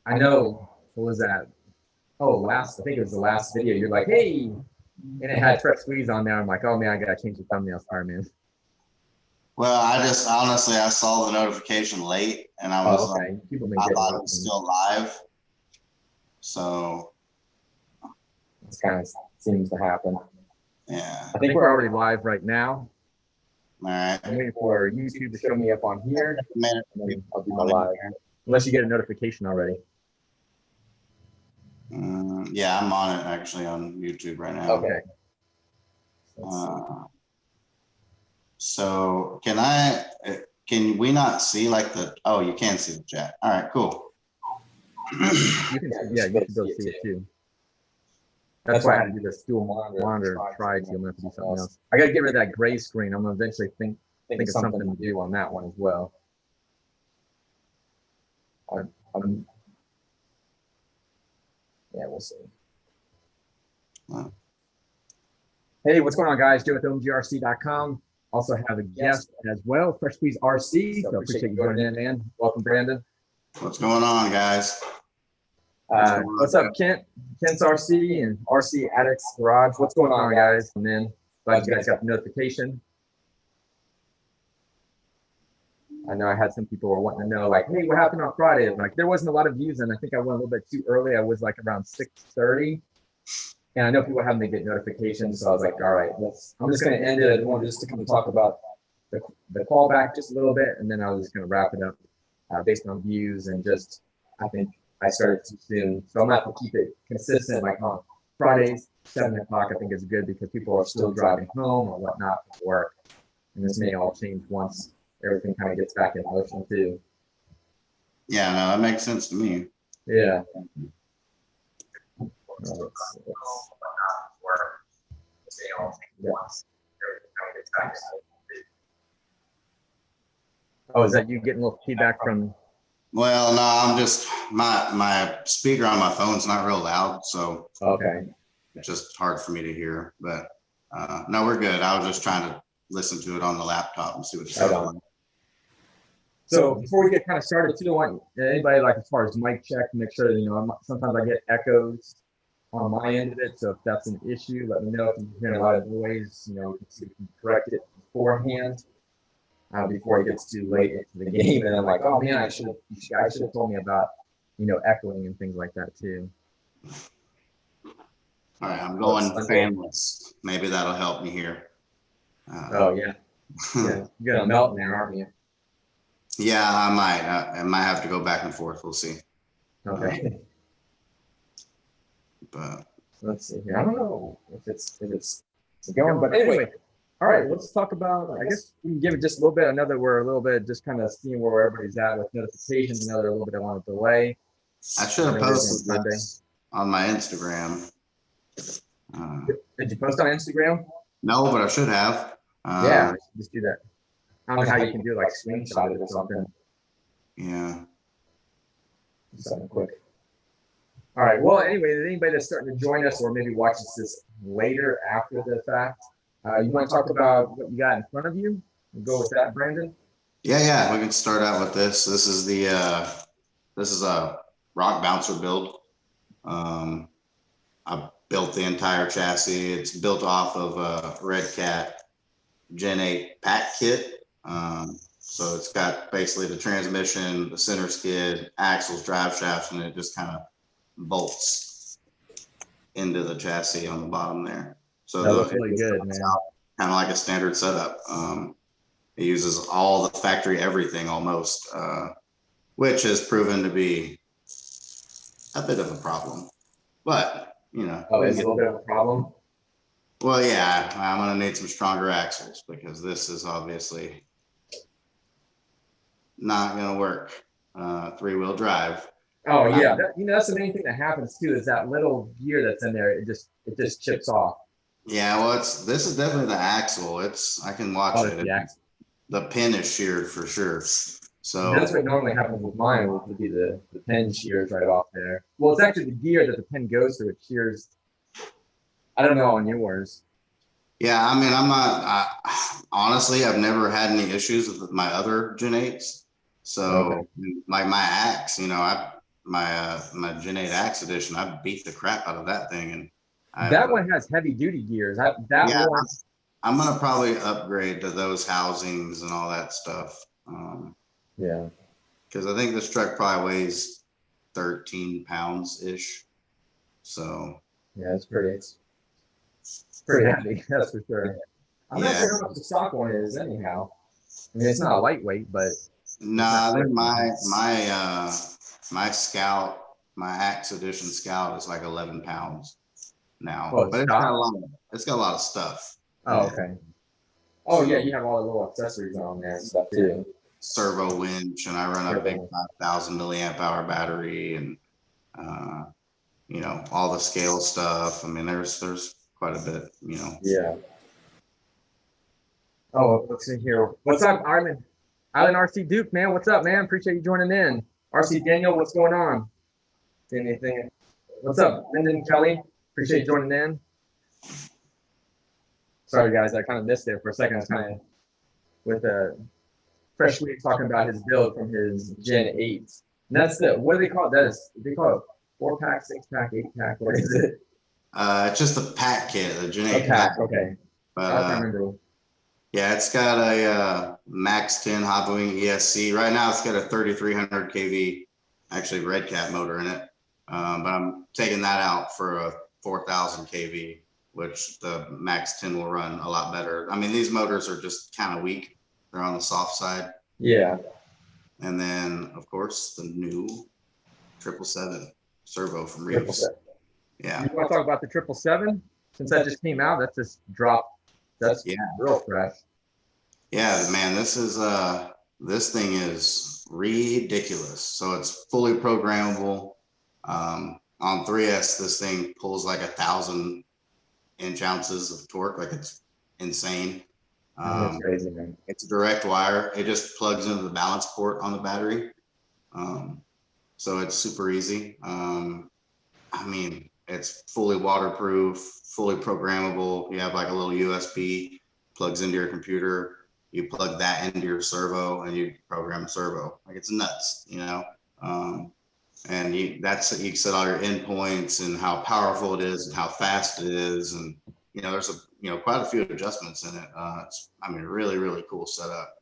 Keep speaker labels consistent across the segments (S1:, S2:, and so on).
S1: I know, what was that? Oh, I think it was the last video. You're like, hey, and it had Fresh Squeeze on there. I'm like, oh man, I gotta change the thumbnail. Sorry, man.
S2: Well, I just honestly, I saw the notification late and I was
S1: okay. People been
S2: I
S1: getting
S2: thought it was still live. So
S1: this kind of seems to happen.
S2: yeah.
S1: I think we're already live right now.
S2: All right.
S1: I'm waiting for YouTube to show me up on here. And then I'll do my live. Unless you get a notification already.
S2: Yeah, I'm on it actually on YouTube right now.
S1: Okay.
S2: So can we not see like oh, you can see the chat. All right, cool.
S1: You can, yeah, you can go see it too. That's why I had to do this dual monitor try to. I'm gonna have to do something else. I gotta get rid of that gray screen. I'm gonna eventually think of something to do on that one as well. Yeah, we'll see. Hey, what's going on, guys? Joe with OMGRC.com. Also have a guest as well, Fresh Squeeze RC. So appreciate you joining in, man. Welcome, Brandon.
S2: What's going on, guys?
S1: What's up, Kent? Kent's RC and RC Addicts Garage. What's going on, guys? And then glad you guys got the notification. I know I had some people were wanting to know, like, hey, what happened on Friday? Like, there wasn't a lot of views, and I think I went a little bit too early. I was like around 6:30, and I know people having to get notifications, so I was like, all right, I'm just going to end it. I wanted just to come and talk about the callback just a little bit, and then I was just going to wrap it up based on views and just, I think I started too soon, so I'm going to have to keep it consistent. Like on Fridays, 7 o'clock, I think is good because people are still driving home or whatnot from work, and this may all change once everything kind of gets back in motion too.
S2: Yeah, no, that makes sense to me.
S1: Yeah. Oh, is that you getting a little feedback from?
S2: Well, no, I'm just my speaker on my phone's not real loud, so
S1: okay,
S2: it's just hard for me to hear. But no, we're good. I was just trying to listen to it on the laptop and see what it sounded like.
S1: So before we get kind of started, too, I want anybody, like, as far as mic check, make sure that, you know, sometimes I get echoes on my end of it. So if that's an issue, let me know. If you're hearing a lot of noise, you know, we can see if we can correct it beforehand before it gets too late into the game. And I'm like, oh man, I should have told me about, you know, echoing and things like that too.
S2: All right, I'm going fanless. Maybe that'll help me here.
S1: Oh yeah, yeah, you're gonna melt in there, aren't you?
S2: Yeah, I might. I might have to go back and forth. We'll see.
S1: Okay.
S2: But
S1: let's see here. I don't know if it's going, but anyway. All right, let's talk about. I guess we can give it just a little bit. I know that we're a little bit just kind of seeing where everybody's at with notifications. Another a little bit on a delay.
S2: I should have posted that on my Instagram.
S1: Did you post on Instagram?
S2: No, but I should have.
S1: Yeah, just do that. I don't know how you can do like screenshot it or something.
S2: Yeah.
S1: Something quick. All right. Well, anyway, anybody that's starting to join us or maybe watches this later after the fact, you want to talk about what you got in front of you? We'll go with that, Brandon.
S2: Yeah. We can start out with this. This is a rock bouncer build. I built the entire chassis. It's built off of a Redcat Gen 8 pack kit. So it's got basically the transmission, the center skid, axles, drive shafts, and it just kind of bolts into the chassis on the bottom there. So
S1: that looks really good, man.
S2: Kind of like a standard setup. It uses all the factory everything almost, which has proven to be a bit of a problem. But, you know.
S1: Oh, it's a little bit of a problem?
S2: Well, yeah, I'm going to need some stronger axles because this is obviously not going to work. 3-wheel drive.
S1: Oh yeah, you know, that's the main thing that happens too, is that little gear that's in there, it just chips off.
S2: Yeah, well, this is definitely the axle. I can watch it. The pin is sheared for sure. So
S1: that's what normally happens with mine, would be the pin shears right off there. Well, it's actually the gear that the pin goes through. It shears. I don't know on yours.
S2: Yeah, I mean, I'm not. Honestly, I've never had any issues with my other Gen 8s. So, like my axe, you know, my Gen 8 Axe edition, I beat the crap out of that thing, and
S1: that one has heavy duty gears. That
S2: yeah,
S1: one.
S2: I'm gonna probably upgrade to those housings and all that stuff.
S1: Yeah,
S2: because I think this truck probably weighs 13 pounds ish. So
S1: yeah, it's pretty heavy. That's for sure. I'm not
S2: yeah,
S1: sure how much the stock one is anyhow. I mean, it's not a lightweight, but
S2: nah, I think my Scout, my Axe Edition Scout is like 11 pounds now, but it's got a lot of stuff.
S1: Oh, okay. Oh yeah, you have all the little accessories on there and stuff too.
S2: Servo winch, and I run a big 5,000 milliamp hour battery, and you know, all the scale stuff. I mean, there's quite a bit, you know.
S1: Yeah. Oh, let's see here. What's up, Island RC Duke, man? What's up, man? Appreciate you joining in. RC Daniel, what's going on? Anything? What's up, Lyndon Kelly? Appreciate you joining in. Sorry, guys, I kind of missed it for a second. I was kind of with a fresh week talking about his build from his Gen 8. And that's the, what do they call it? That is, they call it 4-pack, 6-pack, 8-pack. What is it?
S2: It's just a pack kit, the Gen 8
S1: pack. Okay.
S2: But
S1: I remember.
S2: yeah, it's got a Max 10 Hot Wing ESC. Right now, it's got a 3,300 kV, actually Redcat motor in it. But I'm taking that out for a 4,000 kV, which the Max 10 will run a lot better. I mean, these motors are just kind of weak. They're on the soft side.
S1: Yeah.
S2: And then, of course, the new 777 servo from Reefs. Yeah.
S1: You want to talk about the 777? Since that just came out, that's just dropped. That's real fresh.
S2: Yeah, man, this thing is ridiculous. So it's fully programmable. On 3S, this thing pulls like 1,000 inch-ounces of torque, like it's insane.
S1: That's crazy, man.
S2: It's a direct wire. It just plugs into the balance port on the battery. So it's super easy. I mean, it's fully waterproof, fully programmable. You have like a little USB, plugs into your computer. You plug that into your servo, and you program a servo. Like, it's nuts, you know. And you can set all your endpoints and how powerful it is and how fast it is, and you know, there's quite a few adjustments in it. It's, I mean, really, really cool setup,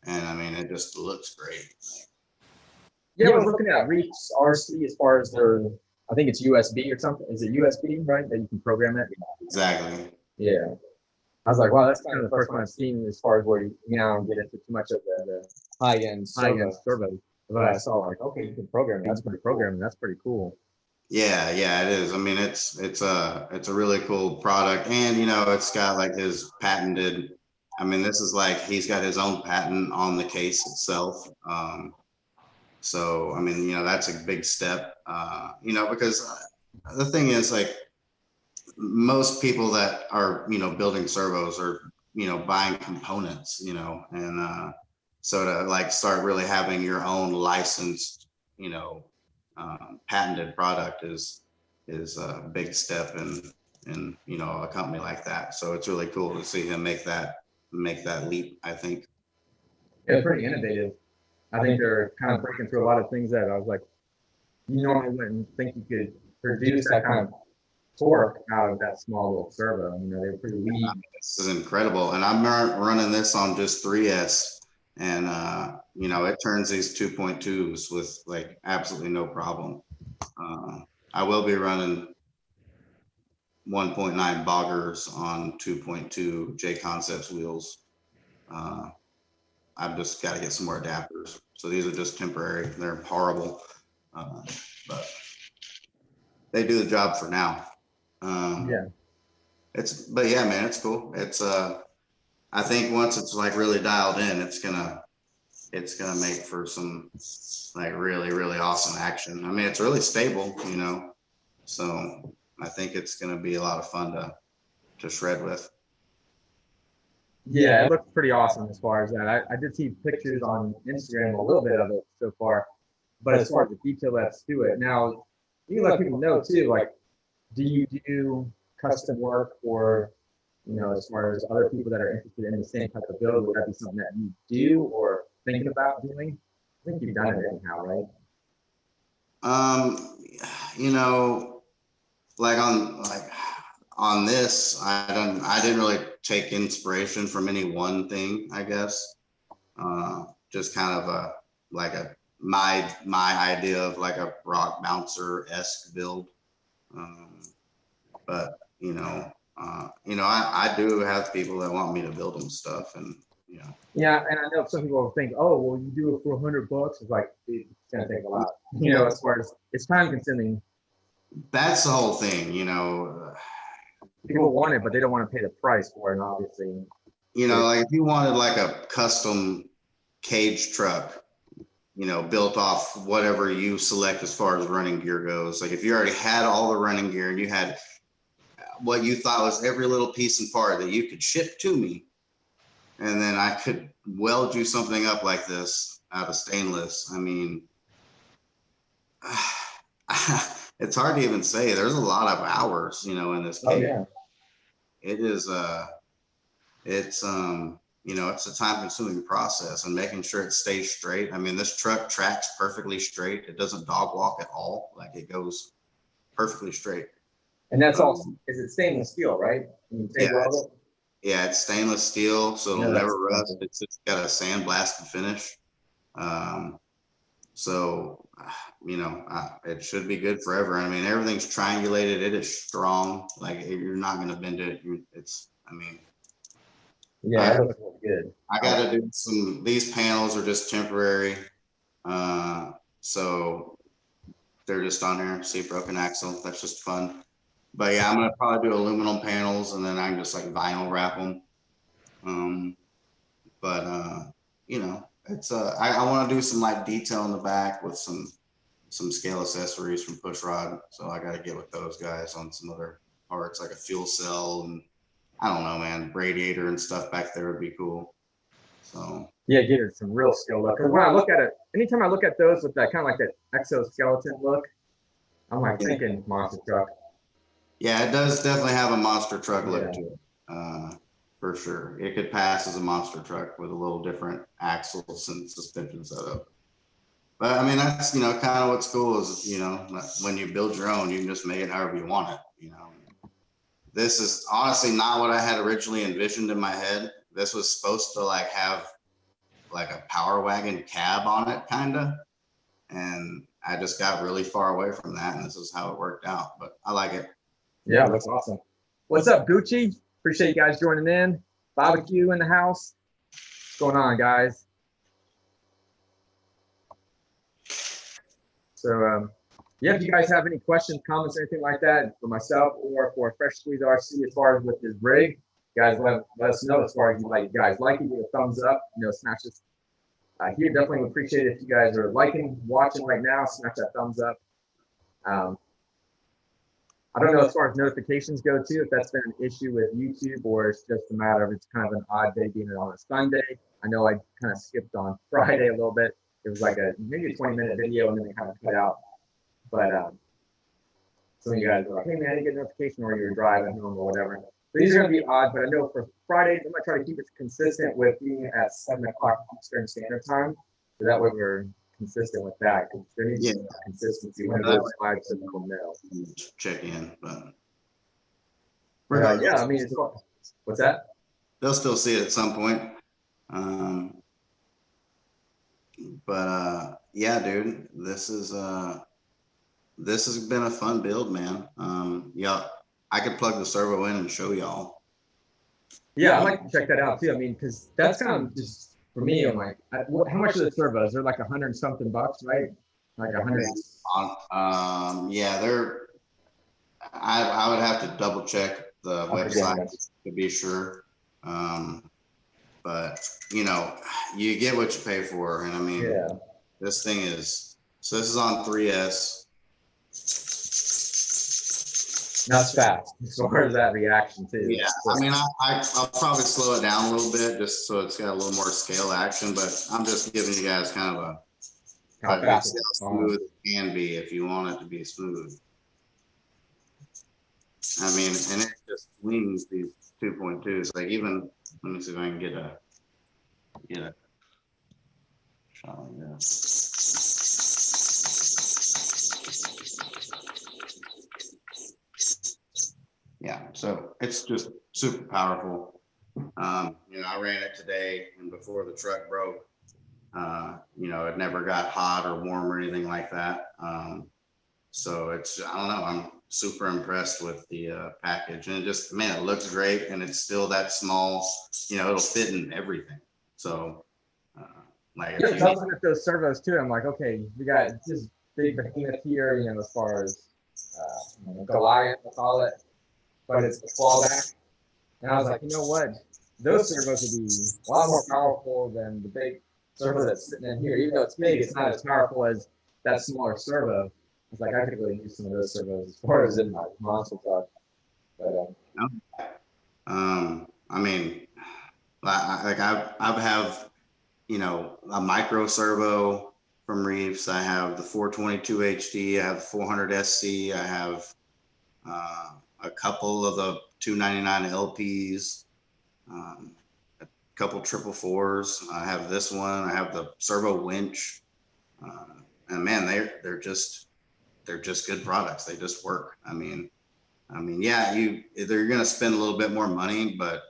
S2: and I mean, it just looks great.
S1: Yeah, I was looking at Reefs RC as far as their, I think it's USB or something. Is it USB, right? That you can program it?
S2: Exactly.
S1: Yeah. I was like, wow, that's kind of the first one I've seen as far as where you now get into too much of the high-end servo. But I saw like, okay, you can program it. That's pretty programming. That's pretty cool.
S2: Yeah, yeah, it is. I mean, it's a really cool product, and you know, it's got like his patented. I mean, this is like he's got his own patent on the case itself. So I mean, you know, that's a big step. You know, because the thing is, like, most people that are, you know, building servos are, you know, buying components, you know, and so to like start really having your own licensed, you know, patented product is a big step in you know, a company like that. So it's really cool to see him make that leap, I think.
S1: Yeah, pretty innovative. I think they're kind of breaking through a lot of things that I was like, you normally wouldn't think you could produce that kind of torque out of that small little servo. You know, they're pretty weak.
S2: This is incredible, and I'm running this on just 3S, and you know, it turns these 2.2s with like absolutely no problem. I will be running 1.9 boggers on 2.2 J Concepts wheels. I've just got to get some more adapters. So these are just temporary. They're horrible, but they do the job for now.
S1: Yeah.
S2: But yeah, man, it's cool. It's I think once it's like really dialed in, it's gonna make for some like really, really awesome action. I mean, it's really stable, you know, so I think it's gonna be a lot of fun to shred with.
S1: Yeah, it looks pretty awesome as far as that. I did see pictures on Instagram, a little bit of it so far, but as far as the detail that's to it. Now, you can let people know too, like, do you do custom work for, you know, as far as other people that are interested in the same type of build? Would that be something that you do or thinking about doing? I think you've done it anyhow, right?
S2: You know, on this, I didn't really take inspiration from any one thing, I guess. Just kind of my idea of like a rock bouncer-esque build. But I do have people that want me to build them stuff, and
S1: Yeah, and I know some people will think, oh, well, you do it for $100. It's like it's gonna take a lot, as far as it's time consuming.
S2: That's the whole thing,
S1: People want it, but they don't want to pay the price for it, obviously.
S2: Like if you wanted like a custom cage truck, built off whatever you select as far as running gear goes. Like if you already had all the running gear and you had what you thought was every little piece and part that you could ship to me, and then I could weld you something up like this out of stainless. I mean, it's hard to even say. There's a lot of hours, in this case.
S1: Oh, yeah.
S2: It is, it's a time consuming process, and making sure it stays straight. I mean, this truck tracks perfectly straight. It doesn't dog walk at all. Like it goes perfectly straight.
S1: And that's all, is it stainless steel, right?
S2: Yeah, it's stainless steel, so it'll never rust. It's just got a sandblasted finish. So, it should be good forever. I mean, everything's triangulated. It is strong. Like you're not going to bend it.
S1: Yeah, that looks really good.
S2: I got to do these panels are just temporary. So they're just on there. See, broken axle. That's just fun. But yeah, I'm going to probably do aluminum panels, and then I can just like vinyl wrap them. It's I want to do some like detail in the back with some scale accessories from Pushrod. So I got to get with those guys on some other parts, like a fuel cell, and I don't know, man, radiator and stuff back there would be cool. So
S1: yeah, give it some real skill look. Because when I look at it, anytime I look at those with that kind of like that exoskeleton look, I'm like thinking monster truck.
S2: Yeah, it does definitely have a monster truck look to it. For sure. It could pass as a monster truck with a little different axles and suspension setup. But I mean, that's, kind of what's cool is, when you build your own, you can just make it however you want it, This is honestly not what I had originally envisioned in my head. This was supposed to like have like a power wagon cab on it, kind of. And I just got really far away from that, and this is how it worked out. But I like it.
S1: Yeah, that's awesome. What's up, Gucci? Appreciate you guys joining in. Barbecue in the house. What's going on, guys? So, yeah, if you guys have any questions, comments, or anything like that for myself or for Fresh Squeeze RC as far as with this rig, guys, let us know as far as you guys like it, give a thumbs up, smash this. Here, definitely would appreciate it if you guys are liking, watching right now, smash that thumbs up. I don't know as far as notifications go too, if that's been an issue with YouTube or it's just a matter of it's kind of an odd day being on a Sunday. I know I kind of skipped on Friday a little bit. It was like maybe a 20-minute video and then they kind of cut out. But some of you guys are like, hey man, I didn't get a notification, or you're driving home or whatever. So these are going to be odd, but I know for Fridays, I'm going to try to keep it consistent with being at 7 o'clock Eastern Standard Time. So that way we're consistent with that. Because there needs to be consistency when it goes live, so people know.
S2: Check in, but
S1: yeah, I mean, what's that?
S2: They'll still see it at some point. Yeah, dude, this has been a fun build, man. Yeah, I could plug the servo in and show y'all.
S1: Yeah, I'd like to check that out too. I mean, because that's kind of just for me. I'm like, how much are the servos? They're like $100 something bucks, right? Like 100.
S2: Yeah, they're. I would have to double check the website to be sure. But you get what you pay for, and I mean, this thing is. So this is on 3S.
S1: That's fast as far as that reaction too.
S2: Yeah, I mean, I'll probably slow it down a little bit just so it's got a little more scale action, but I'm just giving you guys kind of how smooth it can be if you want it to be smooth. I mean, and it just swings these 2.2s. Like even, let me see if I can get a shot like this. it's just super powerful. You know, I ran it today, and before the truck broke, you know, it never got hot or warm or anything like that. So it's, I don't know, I'm super impressed with the package, and it just, man, it looks great, and it's still that small, you know, it'll fit in everything. So like
S1: Yeah,
S2: if
S1: I
S2: you
S1: was looking at those servos too. I'm like, okay, we got this big behemoth here, you know, as far as Goliath, we'll call it, but it's the fallback. And I was like, you know what? Those servos would be a lot more powerful than the big servo that's sitting in here. Even though it's big, it's not as powerful as that smaller servo. It's like I could really use some of those servos as far as in my monster truck. But
S2: I mean, like I have, you know, a micro servo from Reefs. I have the 422 HD. I have the 400 SC. I have a couple of the 299 LPs, a couple 444s. I have this one. I have the servo winch, and man, they're just good products. They just work. I mean, yeah, you're gonna spend a little bit more money, but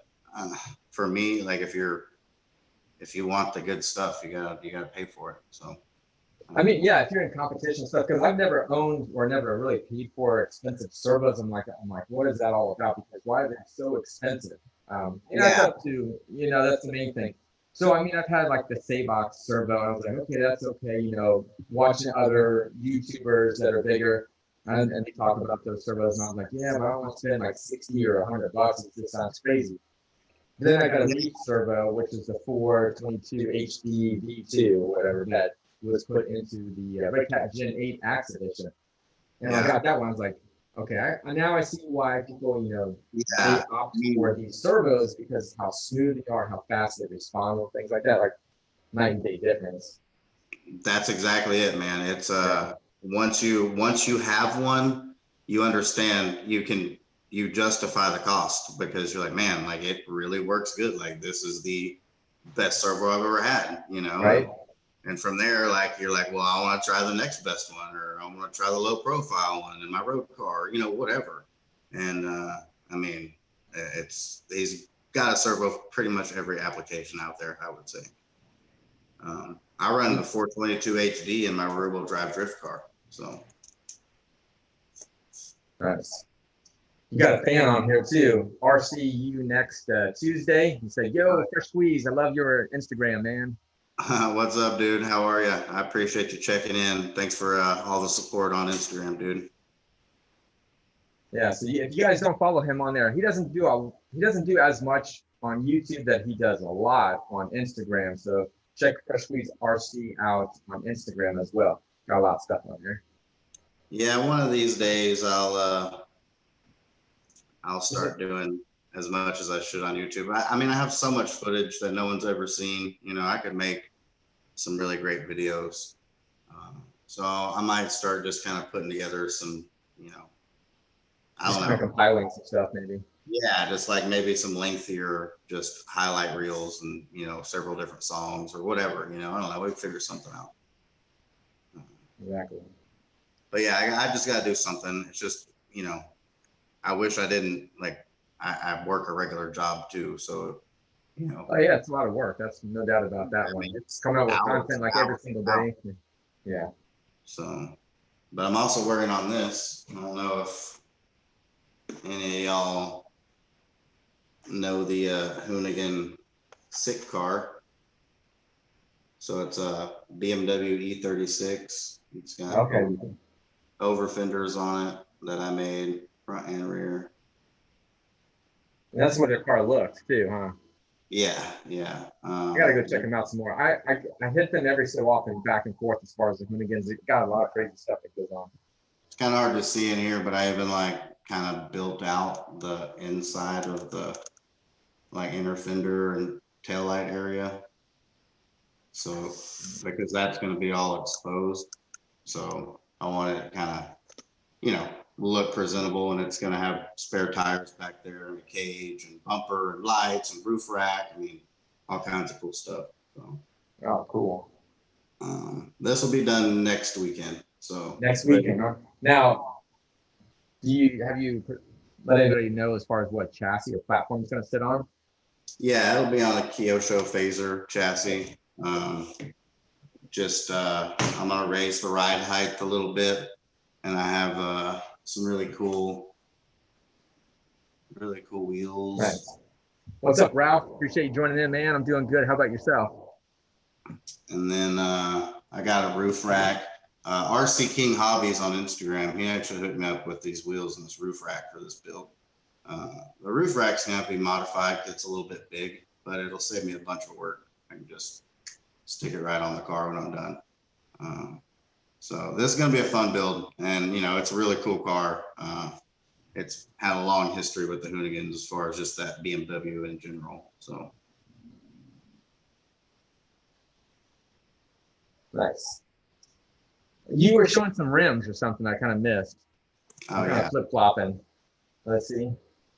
S2: for me, like if you want the good stuff, you gotta pay for it. So.
S1: I mean, yeah, if you're in competition stuff, because I've never owned or never really paid for expensive servos. I'm like, what is that all about? Because why are they so expensive? And that's up to, you know, that's the main thing. So, I mean, I've had like the Sabox servo. I was like, okay, that's okay. You know, watching other YouTubers that are bigger and they talk about those servos, and I was like, yeah, but I don't want to spend like 60 or $100. It just sounds crazy. Then I got a Reef servo, which is the 422 HD V2 or whatever that was put into the Redcat Gen 8 Axe Edition. And I got that one. I was like, okay, now I see why people, you know, they opt for these servos because how smooth they are, how fast they respond, and things like that. Like night and day difference.
S2: That's exactly it, man. It's once you have one, you understand you justify the cost because you're like, man, like it really works good. Like this is the best servo I've ever had, you know?
S1: Right.
S2: And from there, like you're like, well, I want to try the next best one, or I want to try the low profile one in my road car, you know, whatever. And I mean, he's got a servo for pretty much every application out there, I would say. I run the 422 HD in my rear-wheel drive drift car. So
S1: nice. You got a fan on here too. RCU next Tuesday. He said, "Yo, Fresh Squeeze, I love your Instagram, man."
S2: What's up, dude? How are you? I appreciate you checking in. Thanks for all the support on Instagram, dude.
S1: Yeah, so if you guys don't follow him on there, he doesn't do as much on YouTube that he does a lot on Instagram. So check Fresh Squeeze RC out on Instagram as well. Got a lot of stuff on there.
S2: Yeah, one of these days I'll start doing as much as I should on YouTube. I mean, I have so much footage that no one's ever seen. You know, I could make some really great videos. So I might start just kind of putting together some, you know, I don't know,
S1: compiling some stuff maybe.
S2: Yeah, just like maybe some lengthier, just highlight reels and, you know, several different songs or whatever, you know, I don't know, we figure something out.
S1: Exactly.
S2: But yeah, I just got to do something. It's just, you know, I wish I didn't, like, I work a regular job too. So, you know.
S1: Oh yeah, it's a lot of work. That's no doubt about that one. It's coming out with content like every single day. Yeah.
S2: So, but I'm also working on this. I don't know if any of y'all know the Hoonigan sick car. So it's a BMW E36. It's got over fenders on it that I made, front and rear.
S1: That's what their car looks too, huh?
S2: Yeah, yeah.
S1: I gotta go check them out some more. I hit them every so often back and forth as far as the Hoonigans. It got a lot of crazy stuff that goes on.
S2: It's kind of hard to see in here, but I even like kind of built out the inside of the like inner fender and taillight area. So because that's going to be all exposed. So I want it kind of, you know, look presentable, and it's going to have spare tires back there and a cage and bumper and lights and roof rack. I mean, all kinds of cool stuff. So,
S1: oh, cool.
S2: This will be done next weekend. So
S1: next weekend, huh? Now, have you let anybody know as far as what chassis or platform it's going to sit on?
S2: Yeah, it'll be on a Kyosho Phaser chassis. I'm gonna raise the ride height a little bit, and I have some really cool wheels.
S1: Nice. What's up, Ralph? Appreciate you joining in, man. I'm doing good. How about yourself?
S2: And then I got a roof rack. RC King Hobbies on Instagram. He actually hooked me up with these wheels and this roof rack for this build. The roof rack's gonna have to be modified. It's a little bit big, but it'll save me a bunch of work. I can just stick it right on the car when I'm done. So this is gonna be a fun build, and you know, it's a really cool car. It's had a long history with the Hoonigans as far as just that BMW in general. So
S1: nice. You were showing some rims or something I kind of missed.
S2: oh yeah,
S1: flip flopping. Let's see.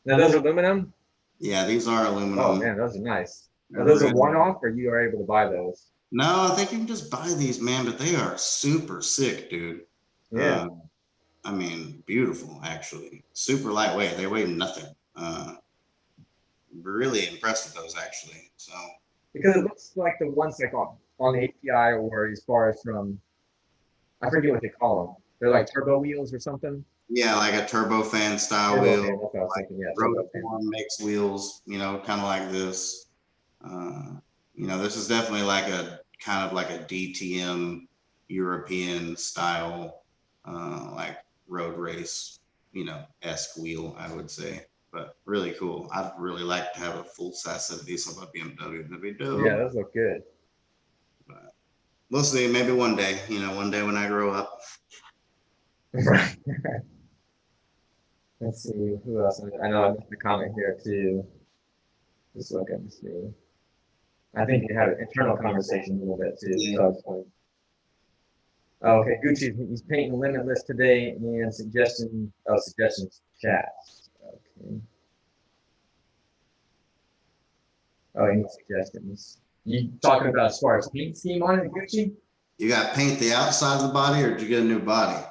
S1: Now those are aluminum.
S2: yeah, these are aluminum.
S1: Oh man, those are nice. Are those a one-off, or you are able to buy those?
S2: No, I think you can just buy these, man. But they are super sick, dude.
S1: Yeah.
S2: I mean, beautiful, actually. Super lightweight. They weigh nothing. Really impressed with those, actually. So
S1: because it looks like the ones like on the API, or as far as from, I forget what they call them. They're like turbo wheels or something.
S2: yeah, like a turbofan style wheel.
S1: That's what I was thinking. Yeah,
S2: Rotoform makes wheels, you know, kind of like this. You know, this is definitely like a kind of like a DTM European style, like road race, you know, esque wheel, I would say. But really cool. I'd really like to have a full size set of these on my BMW. That'd be dope.
S1: Yeah, those look good.
S2: But we'll see. Maybe one day, you know, one day when I grow up.
S1: Right. Let's see who else. I know I missed a comment here too. Just looking to see. I think you had an internal conversation a little bit too.
S2: Yeah.
S1: So okay, Gucci, he's painting Limitless today and suggestions chat. Okay. Oh, any suggestions? You talking about as far as paint scheme on it, Gucci?
S2: You got paint the outside of the body, or did you get a new body?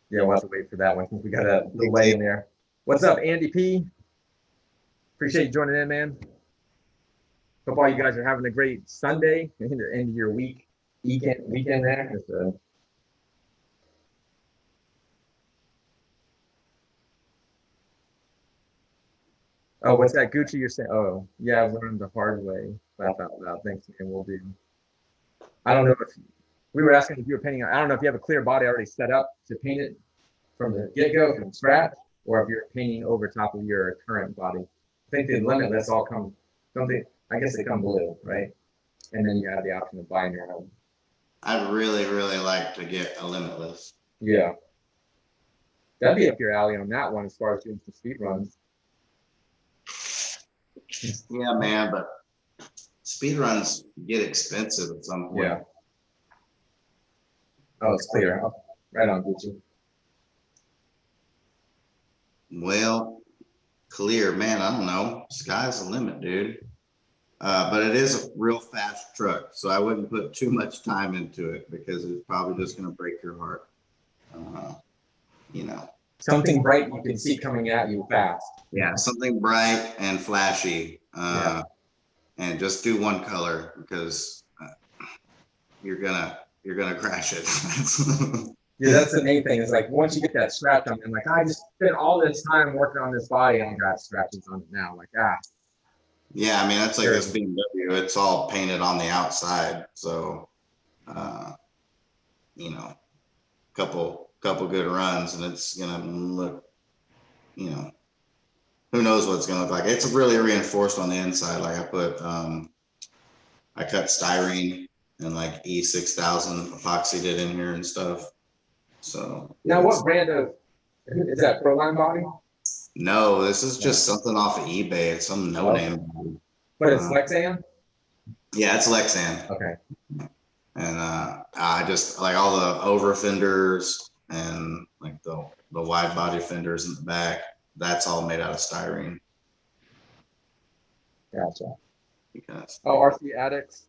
S1: Yeah, we'll have to wait for that one since we got a delay in there. What's up, Andy P? Appreciate you joining in, man. Hope all you guys are having a great Sunday, end of your weekend there. Oh, what's that, Gucci? You're saying? Oh, yeah, I've learned the hard way. Laugh out loud. Thanks, man. We'll do. I don't know if we were asking if you were painting. I don't know if you have a clear body already set up to paint it from the get-go, from scratch, or if you're painting over top of your current body. I think the Limitless all come something. I guess they come blue, right? And then you have the option of buying your own.
S2: I'd really, really like to get a Limitless.
S1: Yeah, that'd be up your alley on that one as far as doing some speed runs.
S2: Yeah, man, but speed runs get expensive at some point.
S1: Yeah. Oh, it's clear. Right on, Gucci.
S2: Well, clear, man. I don't know. Sky's the limit, dude. But it is a real fast truck, so I wouldn't put too much time into it because it's probably just going to break your heart. You know,
S1: something bright you can see coming at you fast.
S2: Yeah, something bright and flashy.
S1: Yeah.
S2: And just do one color because you're gonna crash it.
S1: Yeah, that's the main thing. Is like once you get that scratch on it, like I just spent all this time working on this body and I got scratches on it now. Like
S2: Yeah, I mean that's like this BMW. It's all painted on the outside, so you know, couple good runs and it's gonna look, you know, who knows what it's gonna look like. It's really reinforced on the inside. Like I cut styrene and like E6000 epoxied it in here and stuff. So
S1: now, what brand of is that? Proline body?
S2: No, this is just something off of eBay. It's some no-name.
S1: But it's Lexan?
S2: Yeah, it's Lexan.
S1: Okay.
S2: And I just like all the over fenders and like the wide body fenders in the back. That's all made out of styrene.
S1: Gotcha.
S2: Because
S1: RC Addicts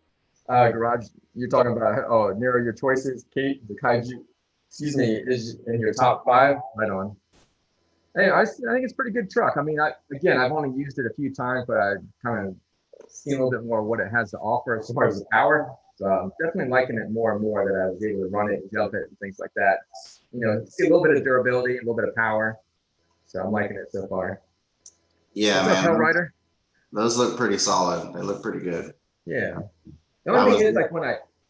S1: garage. You're talking about narrow your choices, Kate, the Kaiju. excuse me, is in your top 5. Right on. Hey, I think it's a pretty good truck. I mean, again, I've only used it a few times, but I kind of seen a little bit more what it has to offer as far as the power. So I'm definitely liking it more and more that I was able to run it and jump it and things like that. You know, see a little bit of durability, a little bit of power. So I'm liking it so far.
S2: Yeah,
S1: What's up,
S2: man.
S1: Hellrider?
S2: Those look pretty solid. They look pretty good.
S1: Yeah. The only thing is, like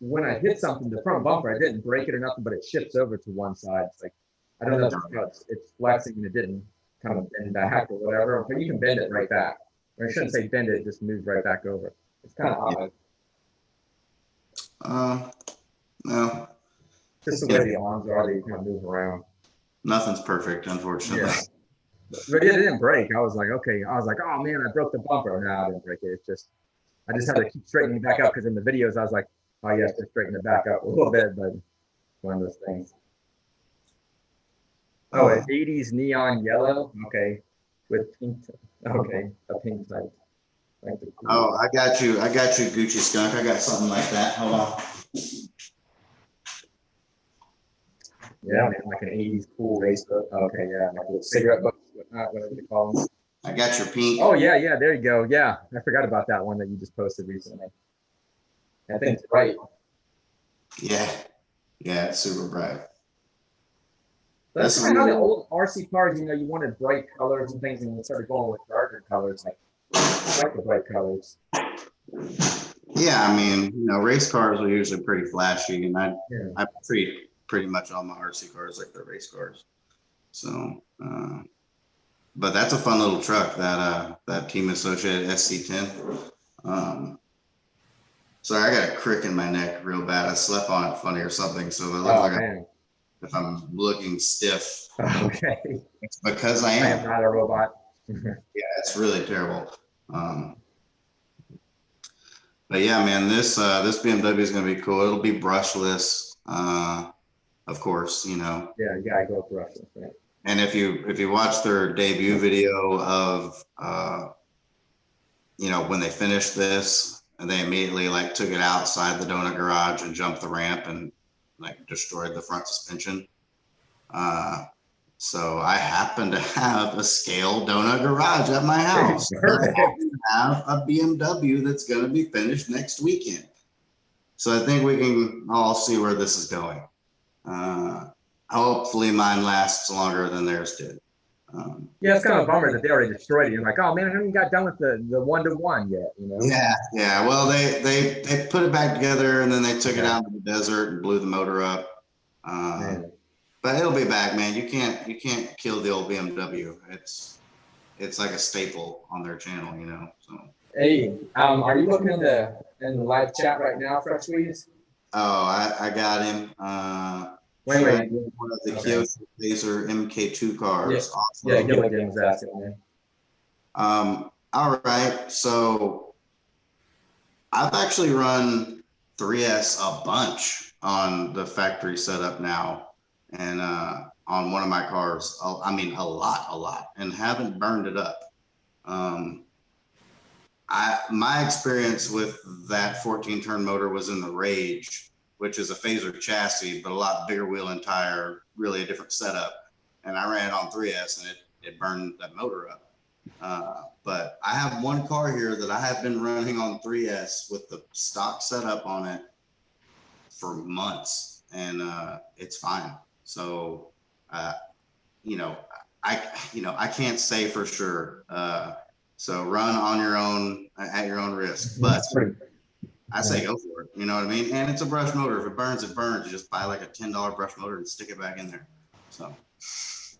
S1: when I hit something, the front bumper, I didn't break it or nothing, but it shifts over to one side. It's like I don't know if it's flexing and it didn't kind of bend back or whatever, but you can bend it right back. Or I shouldn't say bend it, it just moves right back over. It's kind of odd.
S2: No.
S1: Just the way the arms are, they kind of move around.
S2: Nothing's perfect, unfortunately.
S1: Yeah. But it didn't break. I was like, okay. I was like, oh man, I broke the bumper. No, I didn't break it. It's just I just had to keep straightening it back up because in the videos I was like, oh yes, just straighten it back up a little bit, but one of those things. Oh, an 80s neon yellow. Okay. With pink. Okay. A pink type. Like
S2: oh, I got you. I got you, Gucci Skunk. I got something like that. Hold on.
S1: Yeah, man, like an 80s cool race book. Okay, yeah. Like a cigarette book, whatever they call them.
S2: I got your pink.
S1: Oh, yeah, yeah. There you go. Yeah. I forgot about that one that you just posted recently. I think it's bright.
S2: Yeah. Yeah, it's super bright.
S1: That's kind of how the old RC cars, you know, you wanted bright colors and things, and you started going with darker colors. Like, I like the bright colors.
S2: Yeah, I mean, you know, race cars are usually pretty flashy, and I treat pretty much all my RC cars like they're race cars. So, but that's a fun little truck, that Team Associated SC10. Sorry, I got a crick in my neck real bad. I slept on it funny or something, so it looks like if I'm looking stiff.
S1: Okay.
S2: It's because I am.
S1: I am not a robot.
S2: Yeah, it's really terrible. But yeah, man, this BMW is going to be cool. It'll be brushless, of course, you know.
S1: Yeah, you gotta go brushless, right?
S2: And if you watch their debut video of you know, when they finished this, and they immediately like took it outside the donut garage and jumped the ramp and like destroyed the front suspension. So I happen to have a scale donut garage at my house. I have a BMW that's going to be finished next weekend. So I think we can all see where this is going. Hopefully mine lasts longer than theirs did.
S1: Yeah, it's kind of a bummer that they already destroyed it. You're like, oh man, I haven't even got done with the 1-to-1 yet, you know?
S2: Yeah. Well, they put it back together and then they took it out into the desert and blew the motor up. But it'll be back, man. You can't kill the old BMW. It's like a staple on their channel, you know. So. Hey,
S1: are you looking in the live chat right now, Fresh Squeeze?
S2: Oh, I got him.
S1: Wait.
S2: One of the Kyoto Laser MK2 cars.
S1: Yeah, Gilligan was asking me.
S2: All right. So I've actually run 3S a bunch on the factory setup now, and on one of my cars. I mean, a lot, and haven't burned it up. My experience with that 14-turn motor was in the Rage, which is a phaser chassis, but a lot bigger wheel and tire, really a different setup. And I ran it on 3S and it burned that motor up. But I have one car here that I have been running on 3S with the stock setup on it for months, and it's fine. So, you know, I can't say for sure. So run on your own, at your own risk, but I say go for it. You know what I mean? And it's a brush motor. If it burns, it burns. You just buy like a $10 brush motor and stick it back in there. So.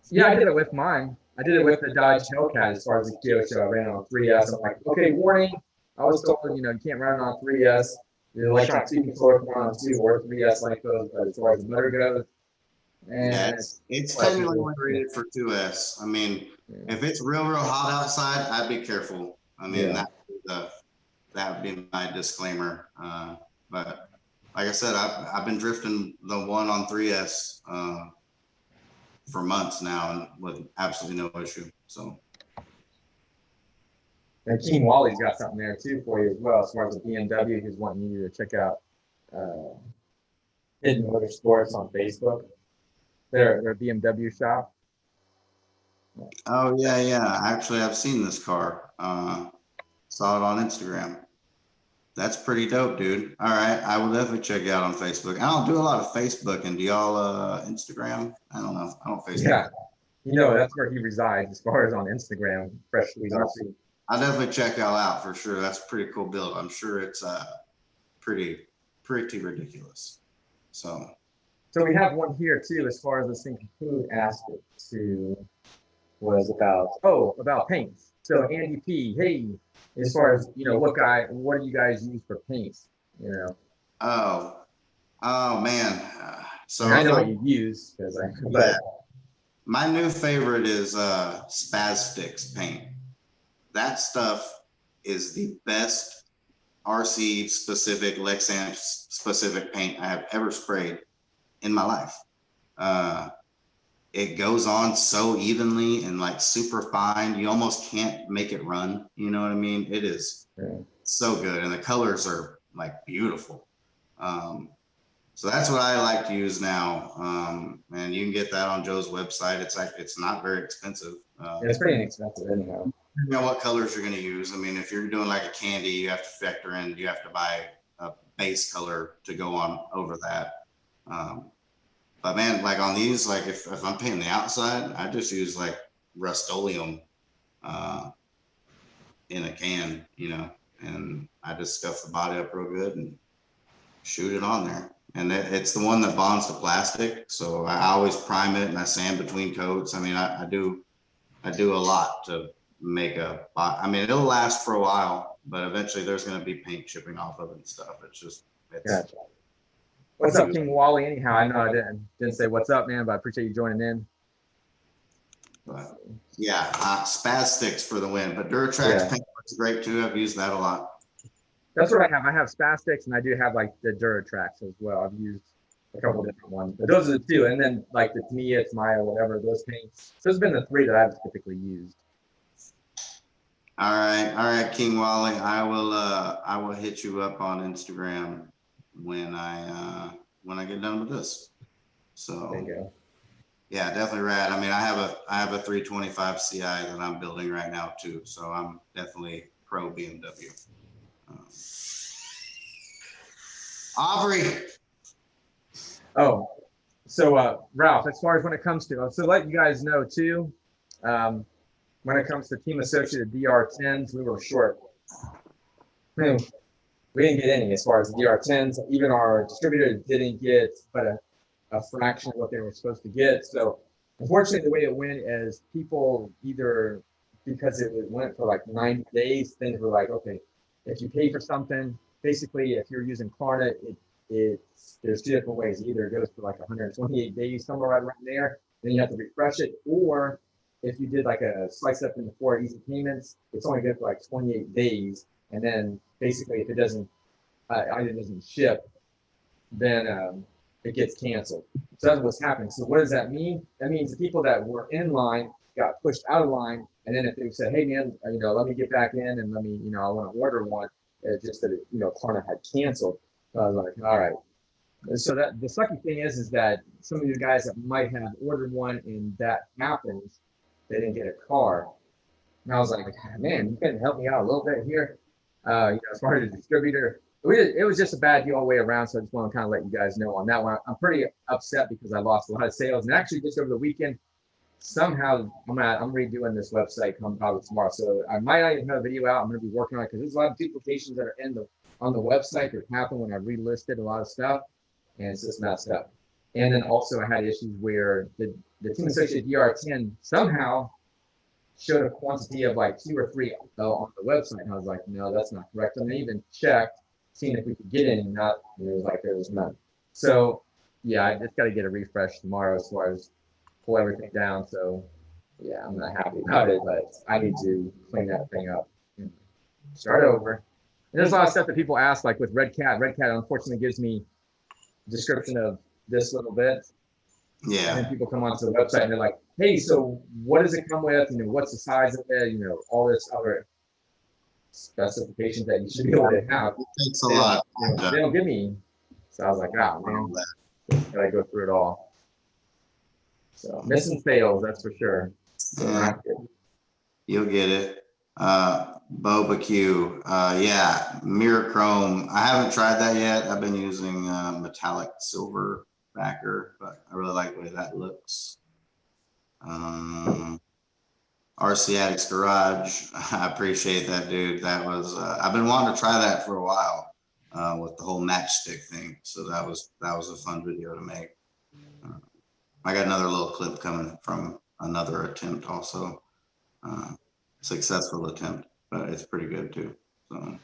S1: Yeah, I did it with mine. I did it with the Dodge Hellcat as far as the Kyoto. I ran on 3S. I'm like, okay, warning. I was told, you know, you can't run it on 3S. The electronic two controller can run on 2 or 3S like those, but as far as the motor goes,
S2: yeah, it's technically rated for 2S. I mean, if it's real hot outside, I'd be careful. I mean, that would be my disclaimer. But like I said, I've been drifting the one on 3S for months now, and with absolutely no issue. So.
S1: And King Wally's got something there too for you as well, as far as the BMW. He's wanting you to check out Hidden Motorsports on Facebook. They're a BMW shop.
S2: Oh yeah. Actually, I've seen this car. Saw it on Instagram. That's pretty dope, dude. All right, I will definitely check you out on Facebook. I don't do a lot of Facebook, and do y'all Instagram? I don't know. I don't Facebook.
S1: Yeah, that's where he resides as far as on Instagram. Fresh Squeeze RC.
S2: I'll definitely check y'all out for sure. That's a pretty cool build. I'm sure it's pretty ridiculous. So
S1: we have one here too, as far as this thing who asked it to was about paints. So Andy P, hey, as far as what do you guys use for paints?
S2: Oh man. So
S1: I know what you use but
S2: my new favorite is Spaz paint. That stuff is the best RC specific, Lexan specific paint I have ever sprayed in my life. It goes on so evenly and like super fine. You almost can't make it run. You know what I mean? It is so good. And the colors are like beautiful. So that's what I like to use now. And you can get that on Joe's website. It's not very expensive.
S1: It's pretty inexpensive anyhow.
S2: You know what colors you're going to use. I mean, if you're doing like a candy, you have to factor in, you have to buy a base color to go on over that. But man, like on these, like if I'm painting the outside, I just use like Rust-Oleum in a can, and I just scuff the body up real good and shoot it on there. And it's the one that bonds to plastic. So I always prime it and I sand between coats. I mean, I do a lot to make it'll last for a while, but eventually there's going to be paint chipping off of it and stuff. It's
S1: gotcha. What's up, King Wally? Anyhow, I know I didn't say what's up, man, but I appreciate you joining in.
S2: But yeah, Spaz for the win. But Duratrax paint looks great too. I've used that a lot.
S1: That's what I have. I have Spaz and I do have like the Duratrax as well. I've used a couple different ones, but those are the two. And then like the Tamiya, Maya, whatever, those paints. Those have been the three that I've typically used.
S2: All right, King Wally. I will hit you up on Instagram when I get done with this. So
S1: there you go.
S2: Yeah, definitely rad. I mean, I have a 325 Ci that I'm building right now too. So I'm definitely pro BMW. Aubrey.
S1: Oh, so Ralph, as far as when it comes to, so let you guys know too, when it comes to Team Associated DR10s, we were short. We didn't get any as far as the DR10s. Even our distributor didn't get but a fraction of what they were supposed to get. So unfortunately, the way it went is people either, because it went for like 90 days, things were like, okay, if you pay for something, basically, if you're using Klarna, there's two different ways. Either it goes for like 128 days, somewhere right around there, then you have to refresh it, or if you did like a slice up into 4 easy payments, it's only good for like 28 days. And then basically, if it doesn't, either doesn't ship, then it gets canceled. So that's what's happening. So what does that mean? That means the people that were in line got pushed out of line. And then if they said, hey man, let me get back in and let me, I want to order one, just that, Klarna had canceled. So I was like, all right. So that the sucky thing is that some of you guys that might have ordered one and that happens, they didn't get a car. And I was like, man, you can help me out a little bit here. As far as the distributor, it was just a bad deal all the way around. So I just want to kind of let you guys know on that one. I'm pretty upset because I lost a lot of sales. And actually, just over the weekend, somehow I'm redoing this website probably tomorrow. So I might not even have a video out. I'm going to be working on it because there's a lot of duplications that are on the website that happened when I relisted a lot of stuff, and it's just messed up. And then also I had issues where the Team Associated DR10 somehow showed a quantity of like 2 or 3 on the website. And I was like, no, that's not correct. And I even checked, seeing if we could get any, it was like there was none. So yeah, I just got to get a refresh tomorrow as far as pull everything down. So yeah, I'm not happy about it, but I need to clean that thing up and start over. And there's a lot of stuff that people ask, like with Redcat. Redcat unfortunately gives me a description of this little bit.
S2: Yeah.
S1: And then people come onto the website and they're like, hey, so what does it come with? What's the size of it? All this other specifications that you should be able to have.
S2: It takes a lot.
S1: They don't give me. So I was like, oh man, gotta go through it all. So missing fails, that's for sure.
S2: Yeah, you'll get it. Boba Q, yeah, mirror chrome. I haven't tried that yet. I've been using metallic silver backer, but I really like the way that looks. RC Addicts Garage, I appreciate that, dude. That was I've been wanting to try that for a while with the whole matchstick thing. So that was a fun video to make. I got another little clip coming from another attempt also. Successful attempt, but it's pretty good too. So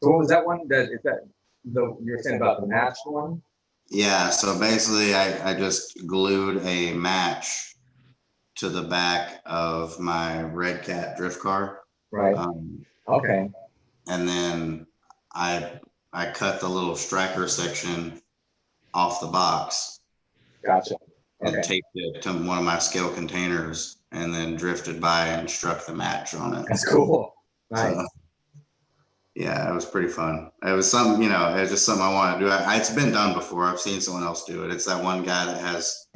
S1: what was that one? That is that the you were saying about the matched one?
S2: yeah, so basically I just glued a match to the back of my Redcat drift car.
S1: Right. Okay.
S2: And then I cut the little striker section off the box.
S1: Gotcha. Okay.
S2: And taped it to one of my scale containers and then drifted by and struck the match on it.
S1: That's cool. Nice.
S2: So, yeah, it was pretty fun. It was something, it was just something I wanted to do. It's been done before. I've seen someone else do it. It's that one guy that has,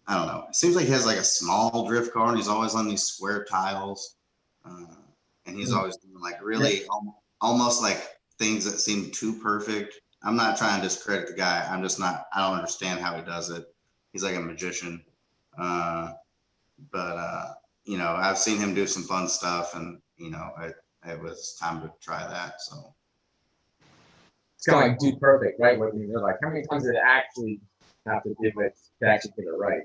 S2: I don't know. It seems like he has like a small drift car and he's always on these square tiles. And he's always doing like really almost like things that seem too perfect. I'm not trying to discredit the guy. I don't understand how he does it. He's like a magician. But I've seen him do some fun stuff and, it was time to try that. So
S1: it's kind of like Dude Perfect, right? When you're like, how many times did it actually have to do it to actually get it right?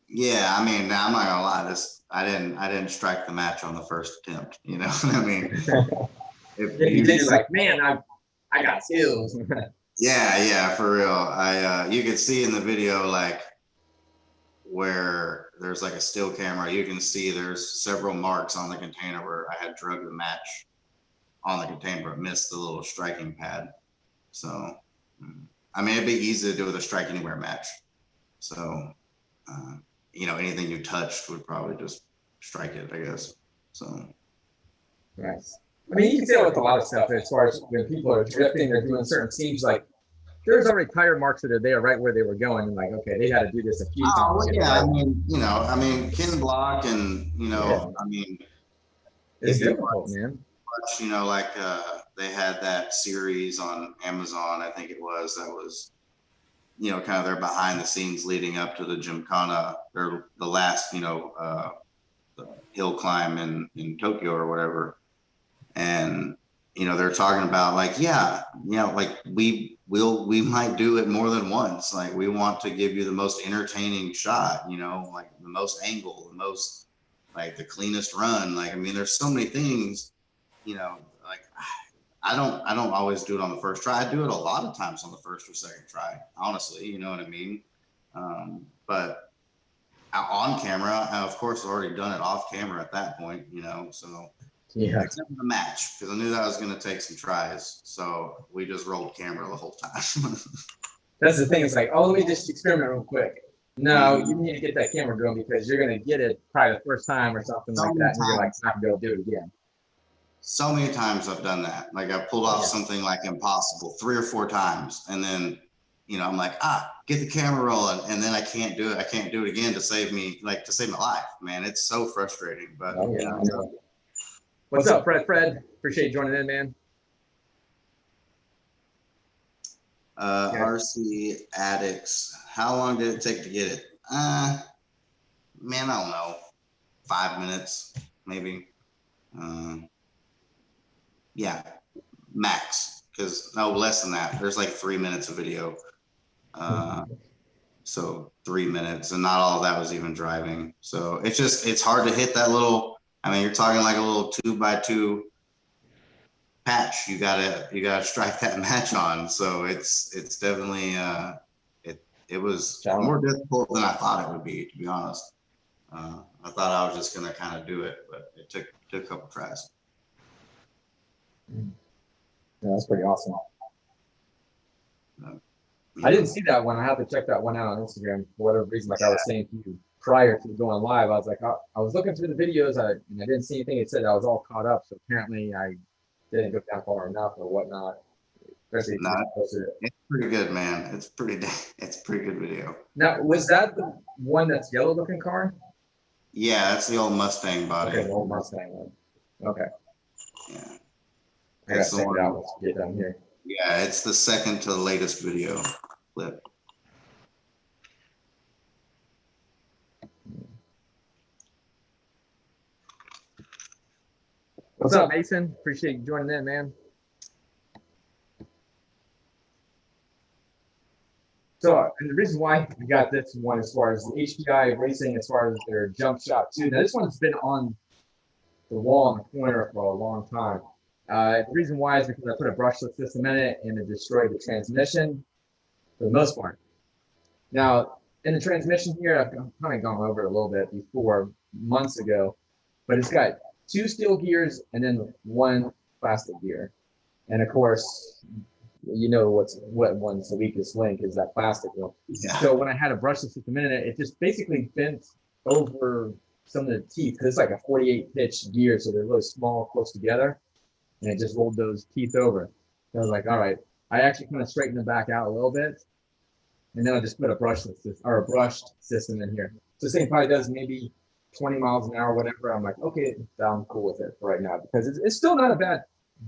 S2: Yeah, I mean, I'm not gonna lie. I didn't strike the match on the first attempt. You know what I mean?
S1: If you did, you're like, man, I got skills.
S2: Yeah, for real. You could see in the video like where there's like a still camera. You can see there's several marks on the container where I had drug the match on the container but missed the little striking pad. So, I mean, it'd be easy to do with a strike anywhere match. So, anything you touched would probably just strike it, I guess. So,
S1: nice. I mean, you can say that with a lot of stuff as far as when people are drifting, they're doing certain scenes like there's already tire marks that are there right where they were going. And like, okay, they had to do this a few times.
S2: Oh, yeah. I mean, Ken Block and, I mean,
S1: it's difficult, man.
S2: Like they had that series on Amazon, I think it was, that was, kind of their behind the scenes leading up to the Gymkhana, or the last, the hill climb in Tokyo or whatever. And, they're talking about like, like we might do it more than once. Like we want to give you the most entertaining shot, like the most angle, the most, like the cleanest run. Like, I mean, there's so many things, like I don't always do it on the first try. I do it a lot of times on the first or second try, honestly, you know what I mean? But on camera, I, of course, I've already done it off camera at that point, so
S1: yeah.
S2: Except for the match, because I knew that was going to take some tries. So we just rolled camera the whole time.
S1: That's the thing. It's like, oh, let me just experiment real quick. No, you need to get that camera going because you're going to get it probably the first time or something like that. And you're like, not going to be able to do it again.
S2: So many times I've done that. Like I pulled off something like impossible 3 or 4 times. And then, I'm like, get the camera rolling. And then I can't do it. I can't do it again to save my life, man. It's so frustrating. But
S1: What's up, Fred? Appreciate you joining in, man.
S2: RC Addicts. How long did it take to get it? Man, I don't know. 5 minutes, maybe. Yeah, max. Because no, less than that. There's like 3 minutes of video. So 3 minutes, and not all of that was even driving. So it's hard to hit that little. I mean, you're talking like a little 2x2 patch. You gotta strike that match on. So it's definitely it was more difficult than I thought it would be, to be honest. I thought I was just gonna kind of do it, but it took a couple tries.
S1: Yeah, that's pretty awesome. I didn't see that one. I have to check that one out on Instagram for whatever reason. Like I was saying to you prior to going live, I was like, I was looking through the videos and I didn't see anything. It said I was all caught up. So apparently I didn't go down far enough or whatnot. Especially if
S2: No,
S1: you're closer.
S2: it's pretty good, man. It's pretty good video.
S1: Now, was that the one that's yellow looking car?
S2: Yeah, that's the old Mustang body.
S1: Okay, the old Mustang one. Okay.
S2: Yeah.
S1: I gotta
S2: It's the
S1: check it out
S2: one.
S1: once we get down here.
S2: Yeah, it's the second to the latest video clip.
S1: What's up, Mason? Appreciate you joining in, man. So, and the reason why we got this one as far as the HPI racing, as far as their jump shot too. Now, this one's been on the wall in the corner for a long time. The reason why is because I put a brushless system in it and it destroyed the transmission for the most part. Now, in the transmission here, I've kind of gone over it a little bit before months ago, but it's got 2 steel gears and then 1 plastic gear. And of course, you know what one's the weakest link is that plastic one.
S2: Yeah.
S1: So when I had a brushless system in it, it just basically bent over some of the teeth because it's like a 48 pitch gear, so they're really small, close together, and it just rolled those teeth over. So I was like, all right, I actually kind of straightened them back out a little bit, and then I just put a brushless system or a brushed system in here. So this thing probably does maybe 20 miles an hour, whatever. I'm like, okay, I'm cool with it for right now because it's still not a bad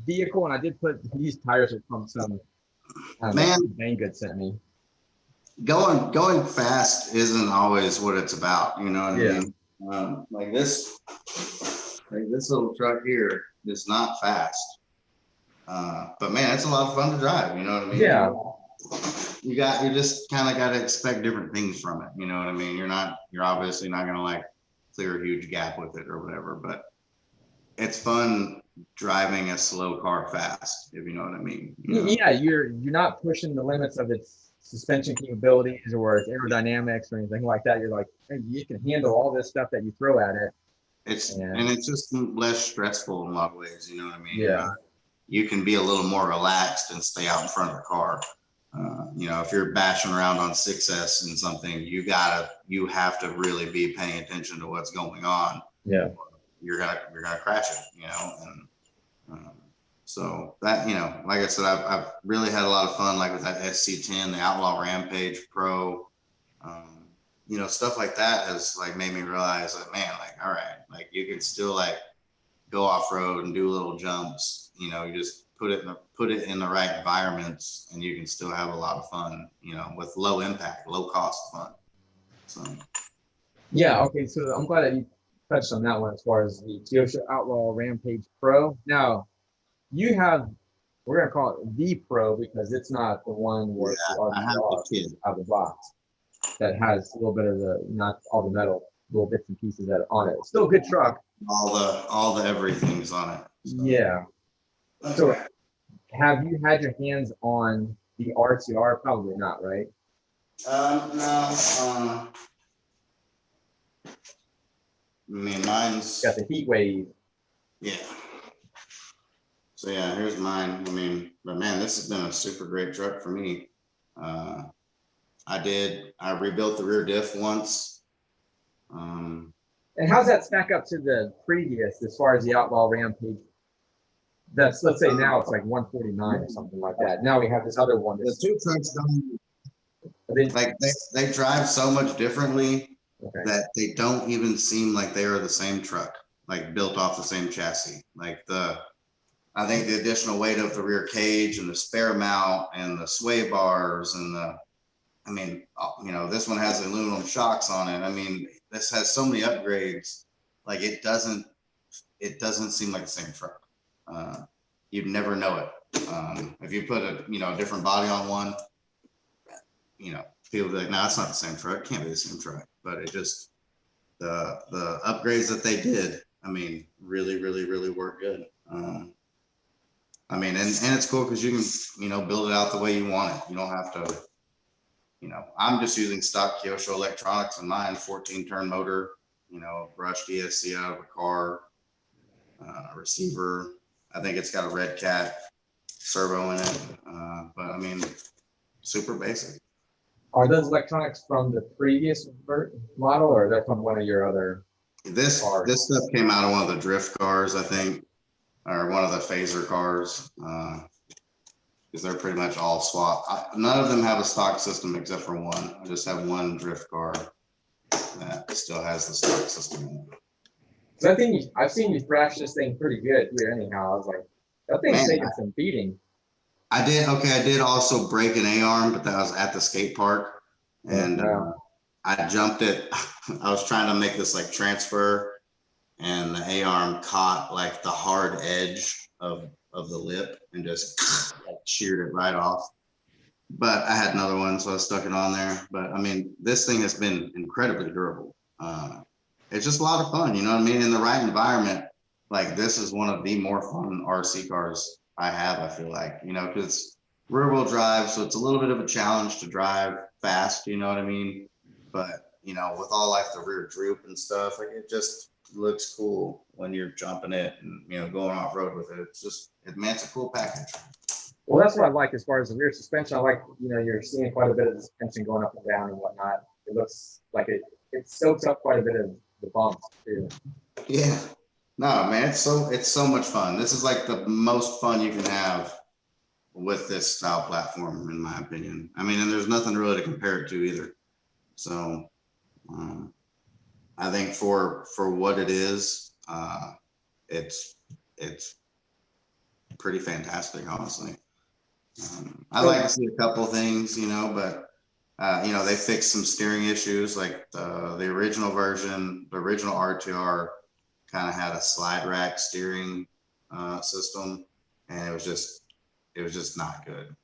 S1: vehicle, and I did put these tires from some Banggood sent me.
S2: Going fast isn't always what it's about, you know what I mean? Like this little truck here is not fast, but man, it's a lot of fun to drive. You know what I mean?
S1: Yeah.
S2: You just kind of got to expect different things from it. You know what I mean? You're obviously not gonna like clear a huge gap with it or whatever, but it's fun driving a slow car fast, if you know what I mean. You know?
S1: Yeah, you're not pushing the limits of its suspension capabilities or its aerodynamics or anything like that. You're like, hey, you can handle all this stuff that you throw at it.
S2: And it's just less stressful in a lot of ways, you know what I mean?
S1: Yeah.
S2: You can be a little more relaxed and stay out in front of the car. You know, if you're bashing around on 6S and something, you have to really be paying attention to what's going on.
S1: Yeah.
S2: You're gonna crash it, you know, and so that, you know, like I said, I've really had a lot of fun, like with that SC10, the Outlaw Rampage Pro, you know, stuff like that has like made me realize that, man, like, all right, like you can still like go off road and do little jumps, you know, you just put it in the right environments and you can still have a lot of fun, you know, with low impact, low cost fun. So
S1: yeah, okay, so I'm glad that you touched on that one as far as the Kyosho Outlaw Rampage Pro. Now, you have, we're gonna call it the Pro because it's not the one where
S2: I have the kid
S1: out of the box that has a little bit of the, not all the metal, little bits and pieces that are on it. It's still a good truck.
S2: All the everything's on it. So.
S1: Yeah. So have you had your hands on the RTR? Probably not, right?
S2: No. I mean, mine's
S1: got the heat wave.
S2: Yeah. So yeah, here's mine. I mean, but man, this has been a super great truck for me. I rebuilt the rear diff once.
S1: And how's that stack up to the previous as far as the Outlaw Rampage? That's, let's say now it's like 149 or something like that. Now we have this other one.
S2: The two trucks don't, like they drive so much differently that they don't even seem like they are the same truck, like built off the same chassis. Like I think the additional weight of the rear cage and the spare mount and the sway bars and I mean, you know, this one has aluminum shocks on it. I mean, this has so many upgrades. Like it doesn't seem like the same truck. You'd never know it. If you put a different body on one, you know, people be like, no, it's not the same truck. It can't be the same truck. But it just the upgrades that they did, I mean, really, really, really work good. I mean, and it's cool because you can, build it out the way you want it. You don't have to, I'm just using stock Kyosho electronics in mine, 14-turn motor, brushed ESC out of a car, receiver. I think it's got a Redcat servo in it. But I mean, super basic.
S1: Are those electronics from the previous model or they're from one of your other
S2: This stuff came out of one of the drift cars, I think, or one of the phaser cars. because they're pretty much all swapped. None of them have a stock system except for one. I just have one drift car that still has the stock system in it.
S1: So I think I've seen you thrash this thing pretty good here anyhow. I was like, that thing's taking some beating.
S2: I did also break an A-arm, but that was at the skate park. And I jumped it. I was trying to make this like transfer, and the A-arm caught like the hard edge of the lip and just like, sheared it right off. But I had another one, so I stuck it on there. But I mean, this thing has been incredibly durable. It's just a lot of fun, you know what I mean? In the right environment, like this is one of the more fun RC cars I have, I feel like, you know, because rear wheel drive, so it's a little bit of a challenge to drive fast, you know what I mean? But, you know, with all like the rear droop and stuff, like it just looks cool when you're jumping it and, you know, going off road with it. It's just, man, it's a cool package.
S1: Well, that's what I like as far as the rear suspension. I like, you know, you're seeing quite a bit of the suspension going up and down and whatnot. It looks like it soaks up quite a bit of the bumps too.
S2: Yeah. No, man, it's so much fun. This is like the most fun you can have with this style platform, in my opinion. I mean, and there's nothing really to compare it to either. So I think for what it is, it's pretty fantastic, honestly. I like to see a couple things, you know, but you know, they fixed some steering issues, like the original version, the original RTR kind of had a slide rack steering system, and it was just not good.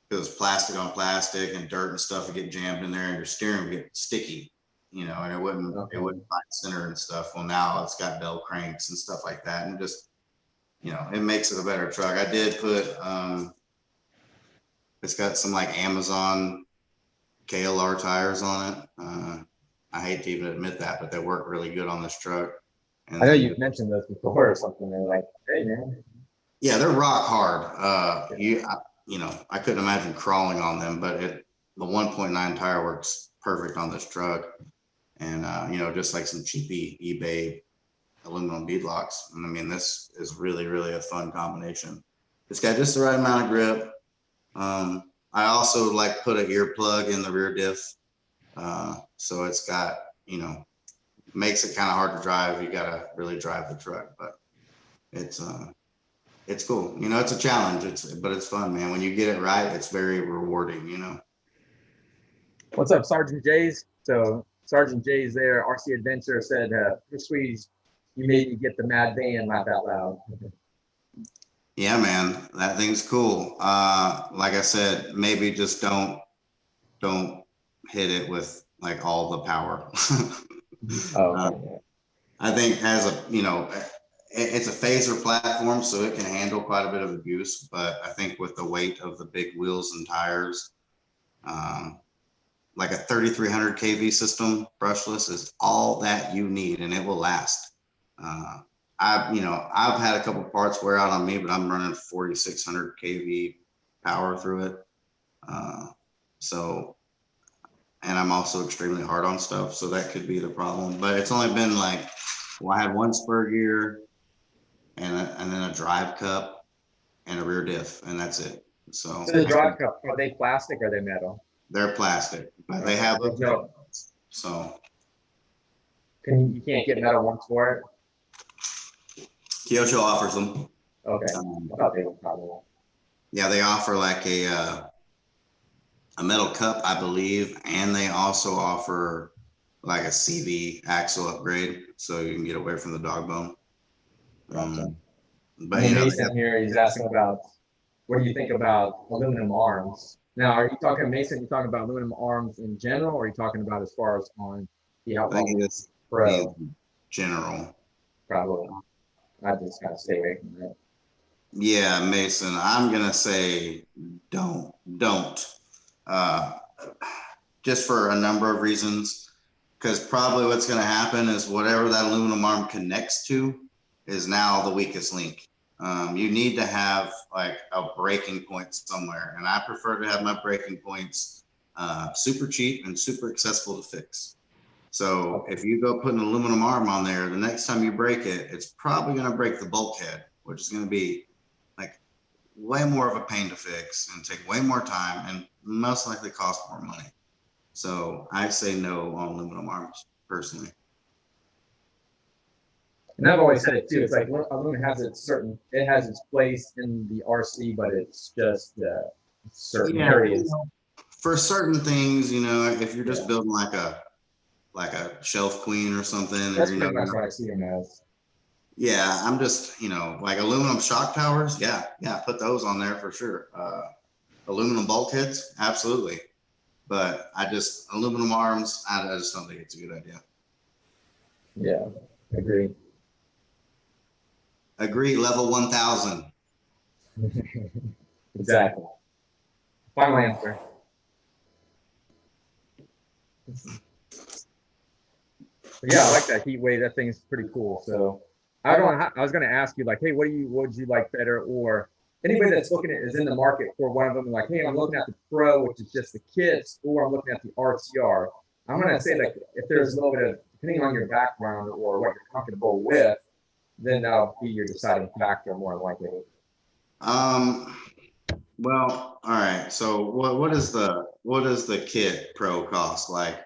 S2: It was plastic on plastic, and dirt and stuff would get jammed in there, and your steering would get sticky, you know, and it wouldn't find center and stuff. Well, now it's got bell cranks and stuff like that, and just, you know, it makes it a better truck. I did put it's got some like Amazon KLR tires on it. I hate to even admit that, but they work really good on this truck. And
S1: I know you've mentioned those before or something. They're like, hey man.
S2: Yeah, they're rock hard. You know, I couldn't imagine crawling on them, but the 1.9 tire works perfect on this truck. And you know, just like some cheapy eBay aluminum beadlocks. And I mean, this is really, really a fun combination. It's got just the right amount of grip. I also like put an earplug in the rear diff. So it's got, you know, makes it kind of hard to drive. You got to really drive the truck, but it's cool. You know, it's a challenge, but it's fun, man. When you get it right, it's very rewarding, you know.
S1: What's up, Sergeant J's? So Sergeant J's there, RC Adventure said, Sweeties, you made me get the mad van laugh out loud.
S2: Yeah, man, that thing's cool. Like I said, maybe just don't hit it with like all the power. I think as a, you know, it's a phaser platform, so it can handle quite a bit of abuse. But I think with the weight of the big wheels and tires, like a 3300 kV system brushless is all that you need, and it will last. I've had a couple parts wear out on me, but I'm running 4600 kV power through it. And I'm also extremely hard on stuff, so that could be the problem. But it's only been like, well, I had one spur gear and then a drive cup and a rear diff, and that's it. So
S1: the drive cup, are they plastic or are they metal?
S2: They're plastic, but they have a so
S1: you can't get metal ones for it?
S2: Kyoto offers them.
S1: Okay. I thought they were probably.
S2: Yeah, they offer like a metal cup, I believe, and they also offer like a CV axle upgrade, so you can get away from the dog bone.
S1: But you know, Mason here, he's asking about, what do you think about aluminum arms? Now, are you talking, Mason, you talking about aluminum arms in general, or are you talking about as far as on the Outlaw Pro?
S2: General.
S1: Probably. I just gotta stay away from that.
S2: Yeah, Mason, I'm gonna say don't. Just for a number of reasons, because probably what's gonna happen is whatever that aluminum arm connects to is now the weakest link. You need to have like a breaking point somewhere, and I prefer to have my breaking points super cheap and super accessible to fix. So if you go put an aluminum arm on there, the next time you break it, it's probably going to break the bulkhead, which is going to be like way more of a pain to fix and take way more time and most likely cost more money. So I say no on aluminum arms personally.
S1: And I've always said it too. It's like aluminum has it has its place in the RC, but it's just certain areas.
S2: You know, for certain things, you know, if you're just building like a shelf queen or something,
S1: That's
S2: or,
S1: pretty much what I see them as.
S2: Yeah, I'm just, you know, like aluminum shock towers. Yeah, put those on there for sure. Aluminum bulkheads, absolutely. But aluminum arms, I just don't think it's a good idea.
S1: Yeah, agree.
S2: Agree, level 1000.
S1: Exactly. Final answer. Yeah, I like that heat wave. That thing is pretty cool. So I was going to ask you like, hey, what would you like better? Or anybody that's looking at is in the market for one of them, like, hey, I'm looking at the Pro, which is just the kits, or I'm looking at the RCR. I'm going to say like, if there's a little bit of, depending on your background or what you're comfortable with, then that'll be your deciding factor more than likely.
S2: Well, all right. So what is the kit Pro cost? Like
S1: I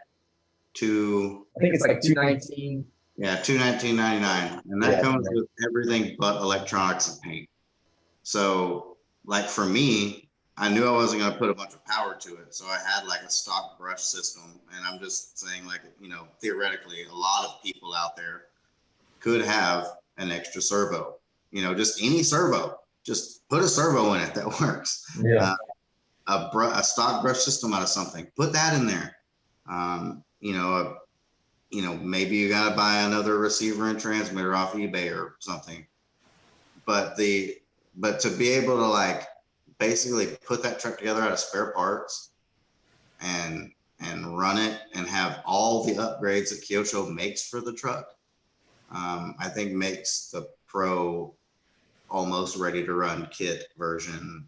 S1: think it's like 219.
S2: Yeah, $219.99, and that comes with everything but electronics and paint. So, like for me, I knew I wasn't going to put a bunch of power to it, so I had like a stock brush system. And I'm just saying, like, you know, theoretically, a lot of people out there could have an extra servo. You know, just any servo, just put a servo in it that works.
S1: Yeah.
S2: A stock brush system out of something, put that in there. You know, maybe you got to buy another receiver and transmitter off eBay or something. But to be able to like basically put that truck together out of spare parts and run it and have all the upgrades that Kyosho makes for the truck, I think makes the Pro almost ready to run kit version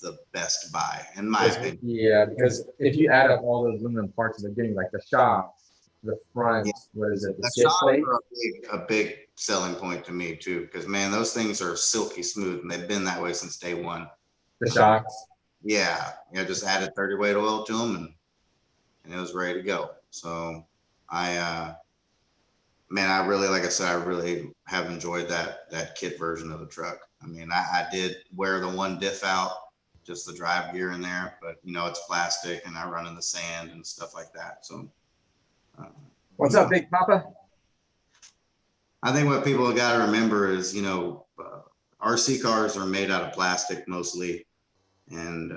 S2: the best buy, in my opinion.
S1: Yeah, because if you add up all those aluminum parts they're getting, like the shocks, the front, what is it? The
S2: shocks are a big selling point to me too, because man, those things are silky smooth, and they've been that way since day one.
S1: The shocks.
S2: Yeah, just added 30 weight oil to them, and it was ready to go. So I really, like I said, I really have enjoyed that kit version of the truck. I mean, I did wear the one diff out, just the drive gear in there, but you know, it's plastic and I run in the sand and stuff like that. So
S1: what's up, Big Papa?
S2: I think what people got to remember is, you know, RC cars are made out of plastic mostly, and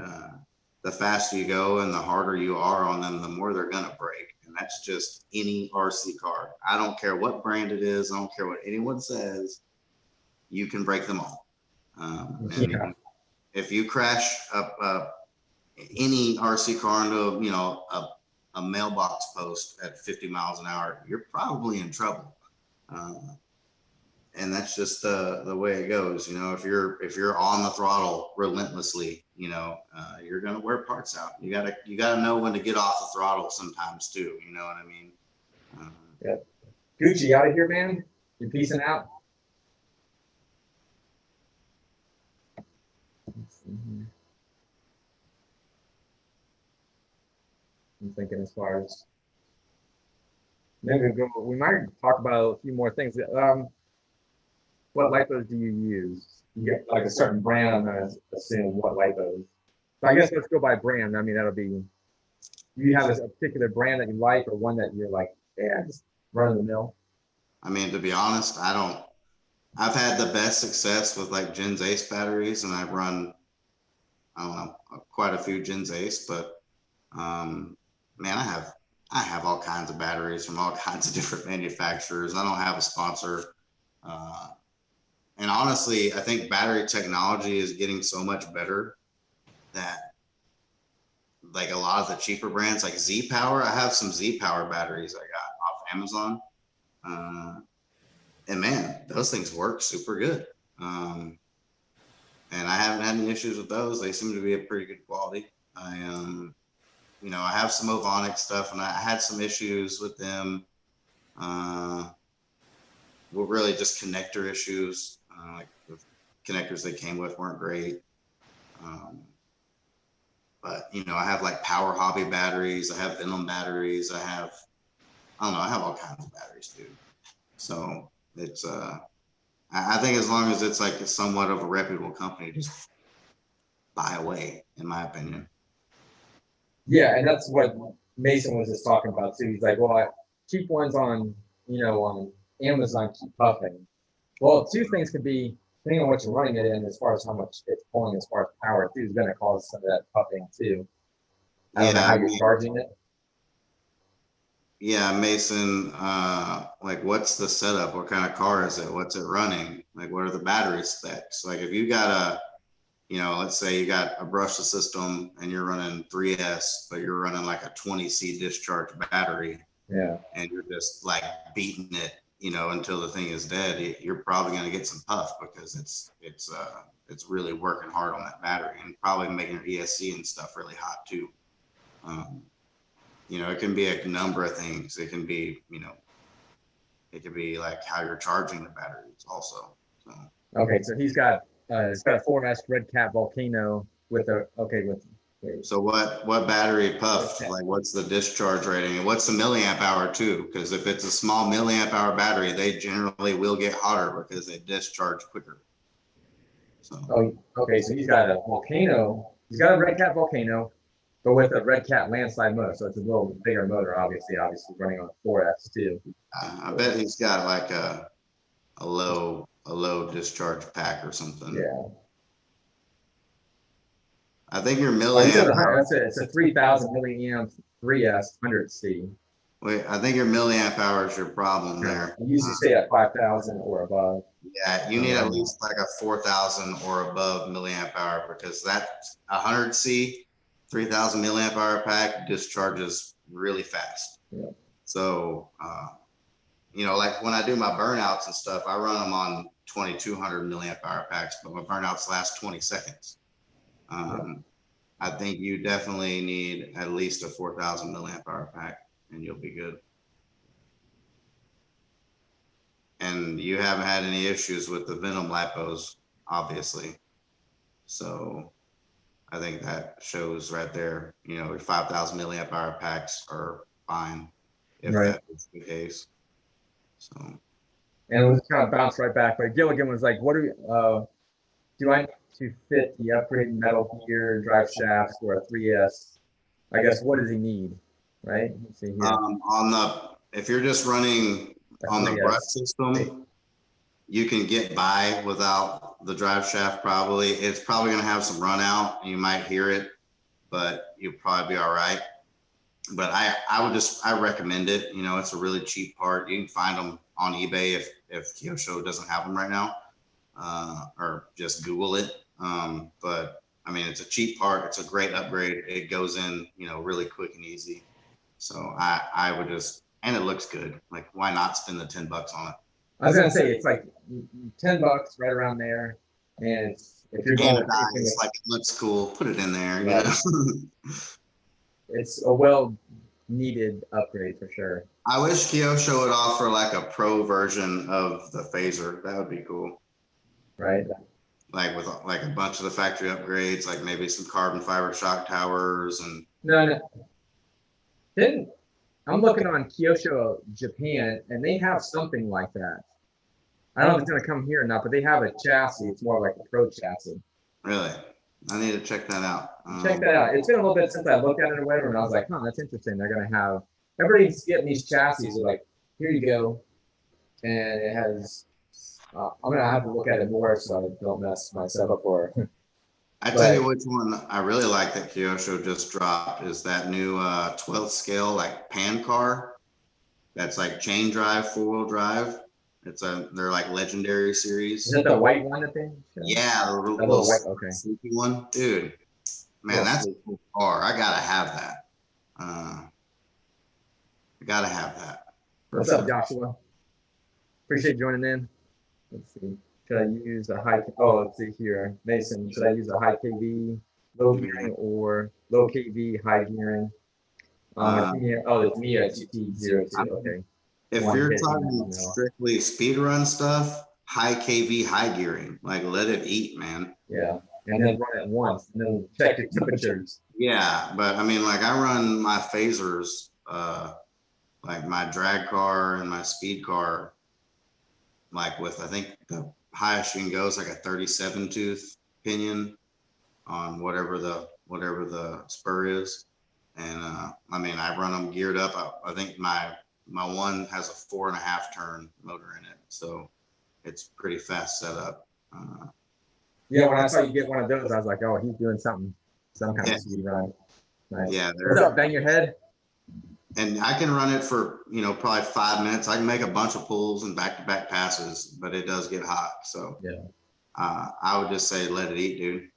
S2: the faster you go and the harder you are on them, the more they're gonna break. And that's just any RC car. I don't care what brand it is. I don't care what anyone says. You can break them all. If you crash any RC car into, you know, a mailbox post at 50 miles an hour, you're probably in trouble. And that's just the way it goes. You know, if you're on the throttle relentlessly, you know, you're gonna wear parts out. You gotta know when to get off the throttle sometimes too. You know what I mean?
S1: Yeah. Gucci, out of here, man. You're peacing out. I'm thinking as far as maybe we might talk about a few more things. What lipos do you use? You get like a certain brand. I'm gonna assume what lipos. So I guess let's go by brand. I mean, that'll be. Do you have a particular brand that you like, or one that you're like, yeah, just run of the mill?
S2: I mean, to be honest, I don't. I've had the best success with like Gens Ace batteries, and I've run, I don't know, quite a few Gens Ace. But man, I have all kinds of batteries from all kinds of different manufacturers. I don't have a sponsor. And honestly, I think battery technology is getting so much better that like a lot of the cheaper brands like Z Power, I have some Z Power batteries I got off Amazon. And man, those things work super good. And I haven't had any issues with those. They seem to be a pretty good quality. You know, I have some Ovonic stuff, and I had some issues with them. Were really just connector issues, like with connectors they came with weren't great. But you know, I have like Power Hobby batteries, I have Venom batteries, I have all kinds of batteries, dude. So it's I think as long as it's like somewhat of a reputable company, just buy away, in my opinion.
S1: Yeah, and that's what Mason was just talking about too. He's like, well, cheap ones on on Amazon keep puffing. Well, two things could be, depending on what you're running it in, as far as how much it's pulling, as far as power too, is going to cause some of that puffing too. I don't know how you're charging it.
S2: Yeah, Mason, like what's the setup? What kind of car is it? What's it running? Like what are the battery specs? Like if you got a, let's say you got a brushless system and you're running 3S, but you're running like a 20C discharge battery.
S1: Yeah.
S2: And you're just like beating it, until the thing is dead, you're probably going to get some puff because it's really working hard on that battery and probably making your ESC and stuff really hot too. It can be a number of things. It can be, like how you're charging the batteries also. So.
S1: Okay, so he's got a 4S Redcat Volcano with a
S2: So what battery puff? Like what's the discharge rating and what's the milliamp hour too? Because if it's a small milliamp hour battery, they generally will get hotter because they discharge quicker. So.
S1: Oh, okay. So he's got a Volcano. He's got a Redcat Volcano, but with a Redcat landslide motor. So it's a little bigger motor, obviously running on a 4S too.
S2: I bet he's got like a low discharge pack or something.
S1: Yeah.
S2: I think your milliamp.
S1: It's a 3,000 milliamp 3S 100C.
S2: Wait, I think your milliamp hour is your problem there.
S1: You usually stay at 5,000 or above.
S2: Yeah, you need at least like a 4,000 or above milliamp hour because that 100C 3,000 milliamp hour pack discharges really fast.
S1: Yeah.
S2: So, like when I do my burnouts and stuff, I run them on 2,200 milliamp hour packs, but my burnouts last 20 seconds. I think you definitely need at least a 4,000 milliamp hour pack and you'll be good. And you haven't had any issues with the Venom Lapos, obviously. So I think that shows right there, your 5,000 milliamp hour packs are fine if that is the case. So.
S1: And it was kind of bounced right back. But Gilligan was like, what do I need to fit the upgraded metal gear drive shafts for a 3S? I guess, what does he need? Right? Let's see here.
S2: If you're just running on the brush system, you can get by without the drive shaft probably. It's probably going to have some run out. You might hear it, but you'll probably be all right. But I recommend it. It's a really cheap part. You can find them on eBay if Kyosho doesn't have them right now, or just Google it. But I mean, it's a cheap part. It's a great upgrade. It goes in, really quick and easy. So I would just, and it looks good. Like, why not spend the $10 on it?
S1: I was gonna say it's like $10 right around there, and if you're going to
S2: it's like it looks cool, put it in there.
S1: It's a well-needed upgrade for sure.
S2: I wish Kyosho would offer like a pro version of the phaser. That would be cool.
S1: Right.
S2: Like with like a bunch of the factory upgrades, like maybe some carbon fiber shock towers and.
S1: No. Then I'm looking on Kyosho Japan, and they have something like that. I don't know if it's going to come here or not, but they have a chassis. It's more like a pro chassis.
S2: Really? I need to check that out.
S1: Check that out. It's been a little bit since I looked at it or whatever, and I was like, that's interesting. They're going to have, everybody's getting these chassis. They're like, here you go. And it has, I'm going to have to look at it more so I don't mess myself up for it.
S2: I tell you which one I really like that Kyosho just dropped is that new 12th scale like pan car. That's like chain drive, 4-wheel drive. They're like legendary series.
S1: Is that the white one that they?
S2: Yeah, the little white, sleepy one, dude. Man, that's a cool car. I gotta have that. I gotta have that.
S1: What's up, Joshua? Appreciate joining in. Let's see. Should I use a high? Oh, let's see here, Mason. Should I use a high KV low gearing or low KV high gearing? It's Mia GT02. Okay.
S2: If you're talking strictly speed run stuff, high KV, high gearing. Like let it eat, man.
S1: Yeah. And then run it once and then check your temperatures.
S2: Yeah, but I mean, like I run my phasers, like my drag car and my speed car, like with I think the highest you can go is like a 37 tooth pinion on whatever the spur is. And I mean, I run them geared up. I think my one has a 4.5 turn motor in it, so it's pretty fast setup.
S1: Yeah, when I saw you get one of those, I was like, oh, he's doing something, some kind of speed run. Nice.
S2: Yeah,
S1: what's up? Bang your head.
S2: And I can run it for probably 5 minutes. I can make a bunch of pulls and back-to-back passes, but it does get hot. So
S1: yeah,
S2: I would just say let it eat, dude.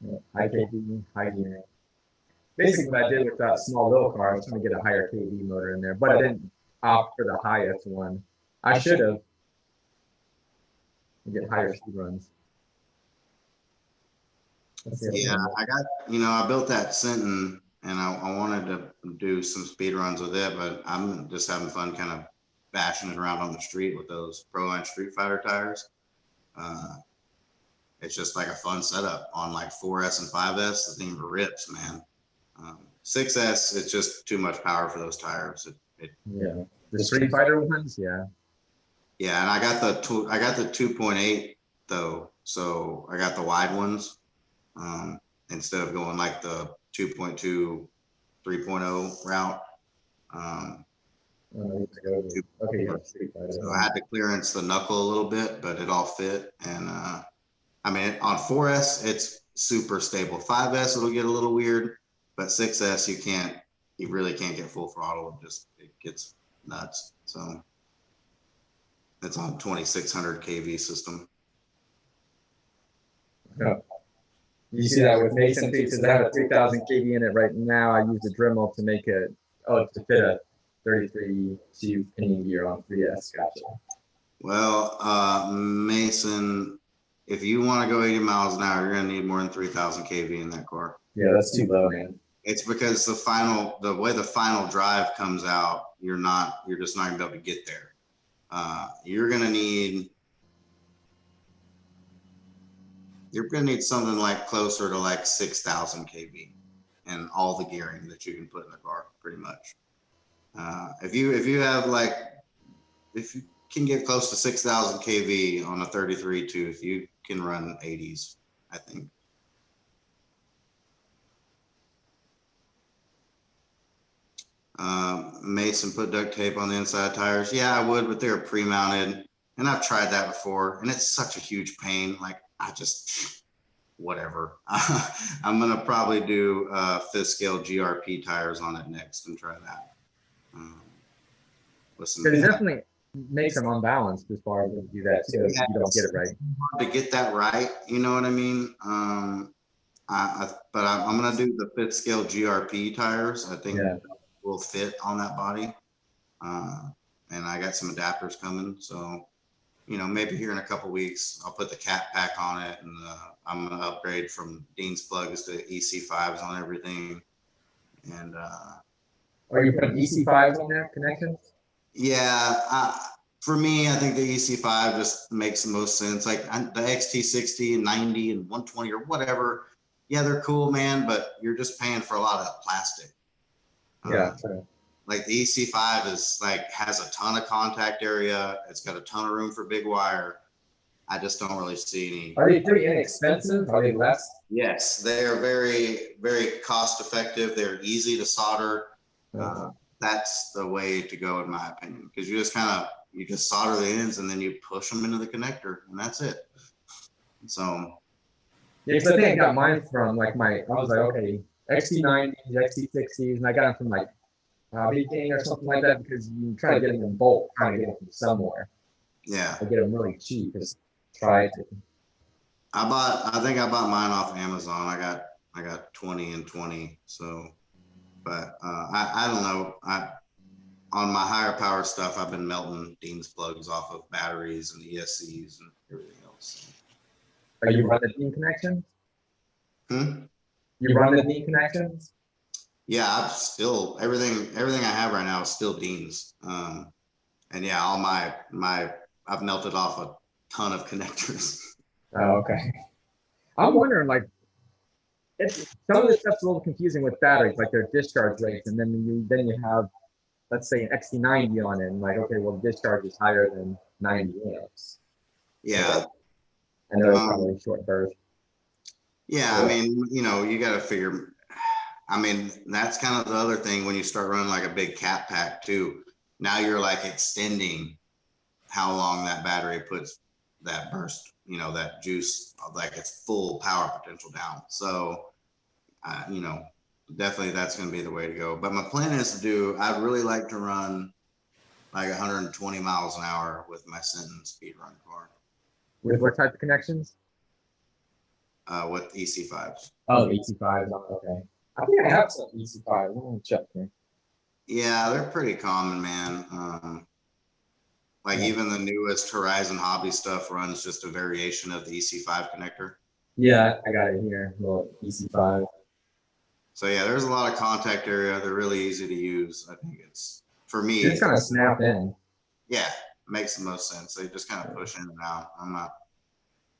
S1: Yeah. High KV, high gearing. Basically, what I did with that small little car, I was trying to get a higher KV motor in there, but I didn't opt for the highest one. I should have. Get higher speed runs.
S2: Yeah, I got, I built that Centon and I wanted to do some speed runs with it, but I'm just having fun kind of bashing it around on the street with those Pro-Line Street Fighter tires. It's just like a fun setup on like 4S and 5S. The thing rips, man. 6S, it's just too much power for those tires.
S1: Yeah, the Street Fighter ones, yeah.
S2: Yeah, and I got the 2.8 though, so I got the wide ones instead of going like the 2.2 3.0 route.
S1: Okay, yeah,
S2: so I had to clearance the knuckle a little bit, but it all fit. And I mean, on 4S, it's super stable. 5S, it'll get a little weird, but 6S, you really can't get full throttle. It gets nuts. So it's on 2600 kV system.
S1: Yeah. You see that with Mason too, because I have a 3000 kV in it right now. I use the Dremel to make it, to fit a 33 tube pinion gear on 3S. Gotcha.
S2: Well, Mason, if you want to go 80 miles an hour, you're going to need more than 3000 kV in that car.
S1: Yeah, that's too low, man.
S2: It's because the way the final drive comes out, you're just not going to be able to get there. You're going to need something like closer to like 6,000 kV and all the gearing that you can put in the car, pretty much. If you can get close to 6,000 kV on a 33 tooth, you can run 80s, I think. Mason put duct tape on the inside tires. Yeah, I would, but they're pre-mounted, and I've tried that before, and it's such a huge pain. Like whatever. I'm gonna probably do 5th scale GRP tires on it next and try that.
S1: It definitely makes them unbalanced as far as you do that too. Yeah, you don't get it right.
S2: To get that right, you know what I mean? But I'm gonna do the 5th scale GRP tires. I think will fit on that body. And I got some adapters coming, so maybe here in a couple weeks I'll put the cat pack on it, and I'm gonna upgrade from Dean's plugs to EC5s on everything. And
S1: are you putting EC5s on there connections?
S2: Yeah, for me, I think the EC5 just makes the most sense. Like the XT60 and 90 and 120 or whatever. Yeah, they're cool, man, but you're just paying for a lot of that plastic.
S1: Yeah.
S2: Like the EC5 has a ton of contact area. It's got a ton of room for big wire. I just don't really see any.
S1: Are they pretty inexpensive? Are they less?
S2: Yes, they are very, very cost effective. They're easy to solder. That's the way to go, in my opinion, because you just solder the ends and then you push them into the connector, and that's it. So.
S1: Yeah, because I think I got mine from I was like, okay, XT90s, XT60s, and I got them from like Hobby King or something like that, because you try to get them in bulk, trying to get them from somewhere.
S2: Yeah.
S1: I get them really cheap. Just try to.
S2: I think I bought mine off Amazon. I got 20 and 20. So, but I don't know. On my higher power stuff, I've been melting Dean's plugs off of batteries and ESCs and everything else.
S1: Are you running the Dean connections? You run the Dean connections?
S2: Yeah, I'm still everything I have right now is still Dean's. And yeah, all my I've melted off a ton of connectors.
S1: Oh, okay. I'm wondering, like, it's some of this stuff's a little confusing with batteries, like their discharge rates, and then you have, let's say, an XT90 on it, and like, okay, well, the discharge is higher than 90 amps.
S2: Yeah.
S1: I know it's probably a short burst.
S2: Yeah, I mean, you know, you got to figure. I mean, that's kind of the other thing when you start running like a big cat pack too. Now you're like extending how long that battery puts that burst, you know, that juice, like its full power potential down. So, you know, definitely that's going to be the way to go. But my plan is to do, I'd really like to run like 120 miles an hour with my Senton speed run car.
S1: With what type of connections?
S2: With EC5s.
S1: Oh, EC5s. Okay. I think I have some EC5s. I'm gonna check here.
S2: Yeah, they're pretty common, man. Like even the newest Horizon Hobby stuff runs just a variation of the EC5 connector.
S1: Yeah, I got it here. Little EC5.
S2: So yeah, there's a lot of contact area. They're really easy to use. I think it's, for me,
S1: It's kind of snap in.
S2: Yeah, makes the most sense. They just kind of push in and out.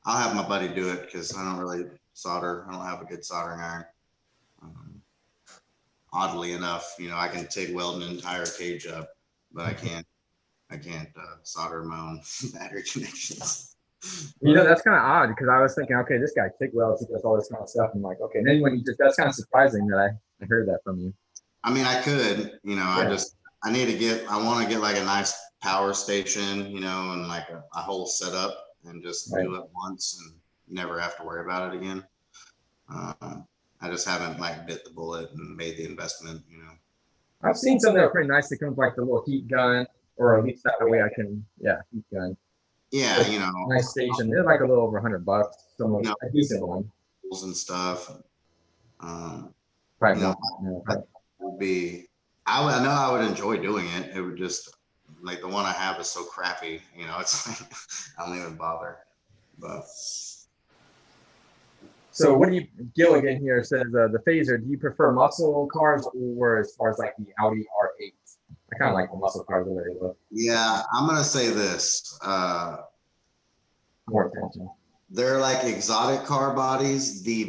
S2: I'll have my buddy do it because I don't really solder. I don't have a good soldering iron. Oddly enough, you know, I can TIG weld an entire cage up, but I can't solder my own battery connections.
S1: You know, that's kind of odd because I was thinking, okay, this guy TIG welds, he does all this kind of stuff. I'm like, okay. And then when you just, that's kind of surprising that I heard that from you.
S2: I mean, I could, you know, I want to get like a nice power station, you know, and like a whole setup and just do it once and never have to worry about it again. I just haven't like bit the bullet and made the investment, you know.
S1: I've seen some that are pretty nice. They come with like the little heat gun, or at least that way I can, heat gun.
S2: Yeah,
S1: like,
S2: you know,
S1: nice station. They're like a little over $100. Some
S2: you know,
S1: a decent one.
S2: And stuff.
S1: Right.
S2: You know, that would be. I know I would enjoy doing it. It would just like the one I have is so crappy. You know, it's like I don't even bother. But.
S1: So what do you, Gilligan here says, the Phaser, do you prefer muscle cars or as far as like the Audi R8? I kind of like the muscle cars the way they look.
S2: Yeah, I'm going to say this.
S1: More attention.
S2: They're like exotic car bodies. The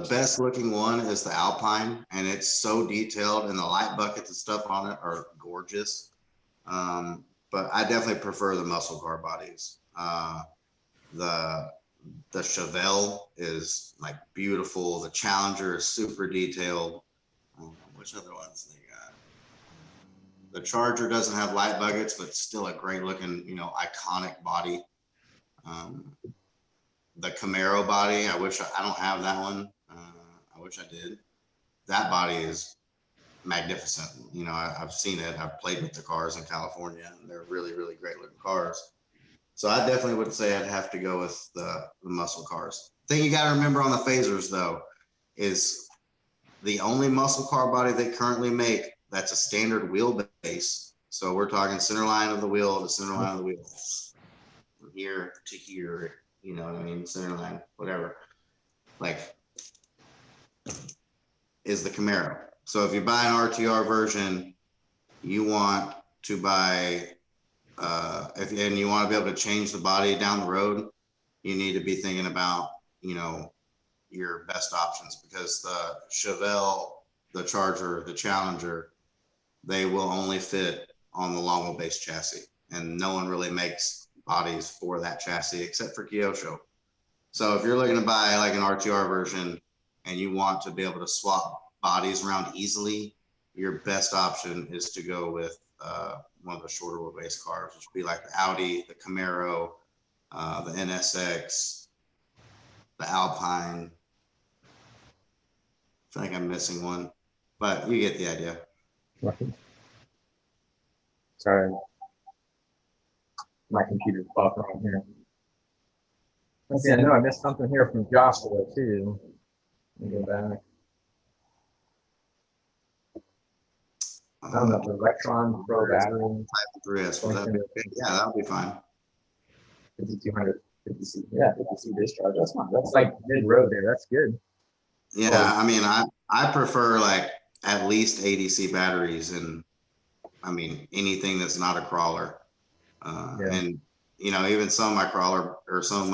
S2: best looking one is the Alpine, and it's so detailed, and the light buckets and stuff on it are gorgeous. But I definitely prefer the muscle car bodies. The Chevelle is like beautiful. The Challenger is super detailed. Which other ones they got? The Charger doesn't have light buckets, but still a great looking, you know, iconic body. The Camaro body, I don't have that one. I wish I did. That body is magnificent. You know, I've seen it. I've played with the cars in California, and they're really, really great looking cars. So I definitely would say I'd have to go with the muscle cars. The thing you got to remember on the Phasers, though, is the only muscle car body they currently make that's a standard wheelbase. So we're talking center line of the wheel to center line of the wheel. From here to here, you know what I mean? Center line, whatever. Like, is the Camaro. So if you buy an RTR version, you want to buy... and you want to be able to change the body down the road, you need to be thinking about, you know, your best options, because the Chevelle, the Charger, the Challenger, they will only fit on the long wheelbase chassis, and no one really makes bodies for that chassis except for Kyosho. So if you're looking to buy like an RTR version and you want to be able to swap bodies around easily, your best option is to go with one of the shorter wheelbase cars, which would be like the Audi, the Camaro, the NSX, the Alpine. I feel like I'm missing one, but you get the idea.
S1: Sorry, my computer's buffering here. Let's see, I know I missed something here from Joshua too. Let me go back. I don't know, the Electron Pro battery.
S2: 3S, yeah, that would be fine.
S1: 5200 50C. Yeah, 50C discharge. That's fine. That's like mid-road there. That's good.
S2: Yeah, I mean, I prefer like at least 80C batteries, and I mean anything that's not a crawler. And even some of my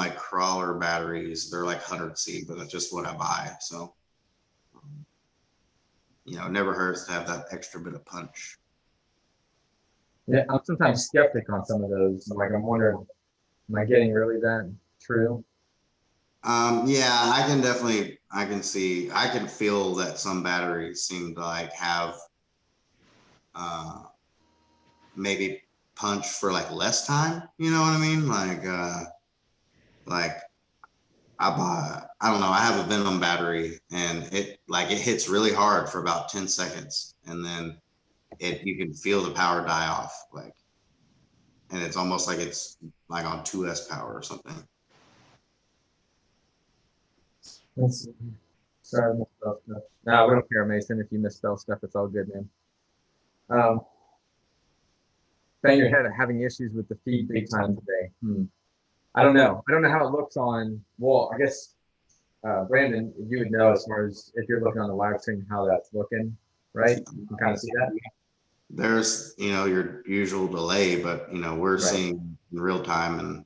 S2: crawler batteries, they're like 100C, but that's just what I buy. So, it never hurts to have that extra bit of punch.
S1: Yeah, I'm sometimes skeptic on some of those. Like, I'm wondering, am I getting really that true?
S2: Yeah, I can feel that some batteries seem to like have maybe punch for like less time. You know what I mean? Like I don't know, I have a Venom battery and it hits really hard for about 10 seconds and then you can feel the power die off, and it's almost like it's like on 2S power or something.
S1: Let's see. Sorry, I misspelled stuff. No, we don't care, Mason. If you misspell stuff, it's all good, man. Saying your head having issues with the feed big time today. I don't know. I don't know how it looks on. Well, I guess Brandon, you would know as far as if you're looking on the live stream how that's looking, right? You can kind of see that.
S2: There's your usual delay, but we're seeing in real time,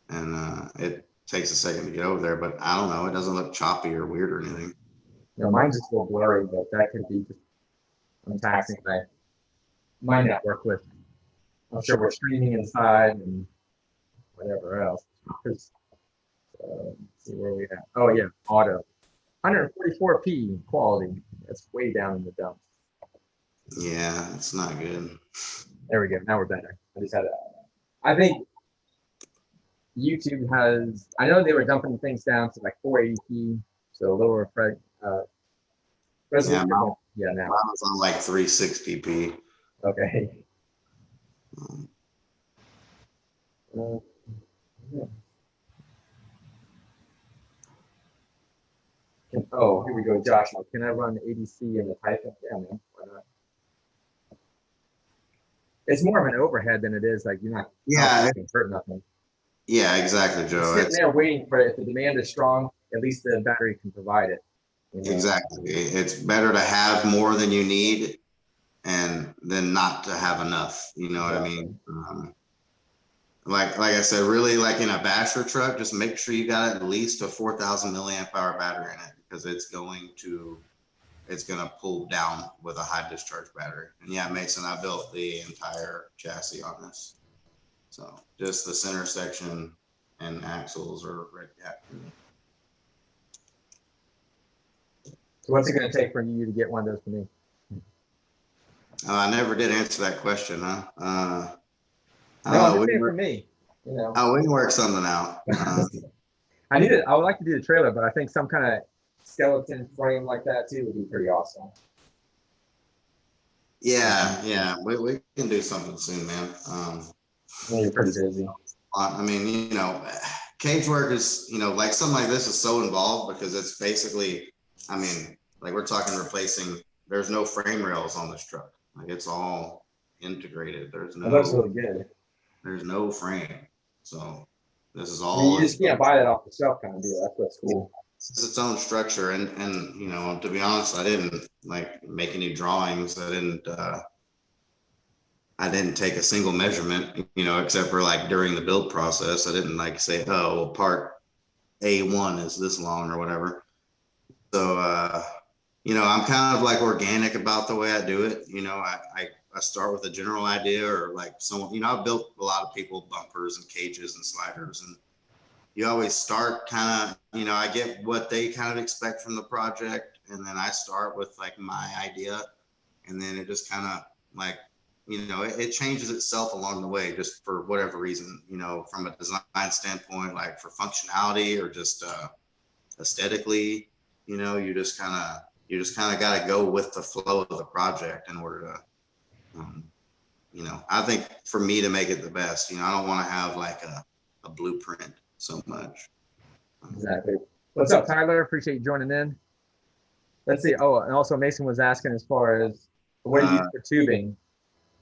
S2: and it takes a second to get over there. But I don't know. It doesn't look choppy or weird or anything.
S1: Mine's just a little blurry, but that could be just I'm taxing my network with. I'm sure we're streaming inside and whatever else. Let's see where we at. Oh yeah, auto. 144p quality. That's way down in the dumps.
S2: Yeah, it's not good.
S1: There we go. Now we're better. I just had I think YouTube has. I know they were dumping things down to like 480p, so lower resolution.
S2: Yeah, now mine was on like 360p.
S1: Okay. Yeah. Oh, here we go, Joshua. Can I run ADC in the Python? Yeah, man. Why not? It's more of an overhead than it is like you're not.
S2: Yeah,
S1: hurt nothing.
S2: Yeah, exactly, Joe.
S1: You're sitting there waiting for it. If the demand is strong, at least the battery can provide it.
S2: Exactly. It's better to have more than you need and than not to have enough. You know what I mean? Like I said, really, like in a basher truck, just make sure you got at least a 4,000 milliamp hour battery in it, because it's gonna pull down with a high discharge battery. And yeah, Mason, I built the entire chassis on this. So just the center section and axles are Redcat.
S1: So what's it going to take for you to get one of those for me?
S2: I never did answer that question, huh?
S1: No, I'm just saying for me.
S2: Oh, we can work something out.
S1: I would like to do the trailer, but I think some kind of skeleton frame like that too would be pretty awesome.
S2: Yeah, we can do something soon, man.
S1: You're pretty busy.
S2: I mean, cage work is, like something like this is so involved because it's basically, I mean, like we're talking replacing, there's no frame rails on this truck. Like it's all integrated. There's no.
S1: It looks really good.
S2: There's no frame. So this is all.
S1: You just can't buy that off the shelf kind of deal. That's what's cool.
S2: It's its own structure, and to be honest, I didn't like make any drawings. I didn't take a single measurement, except for like during the build process. I didn't like say, oh, well, part A1 is this long or whatever. So, I'm kind of like organic about the way I do it. I start with a general idea, or like someone, I've built a lot of people bumpers and cages and sliders, and you always start kind of, I get what they kind of expect from the project. And then I start with like my idea, and then it just kind of like, it changes itself along the way, just for whatever reason, from a design standpoint, like for functionality or just aesthetically, you just kind of got to go with the flow of the project in order to, I think for me to make it the best, I don't want to have like a blueprint so much.
S1: Exactly. What's up, Tyler? Appreciate you joining in. Let's see. Oh, and also Mason was asking as far as what do you use for tubing?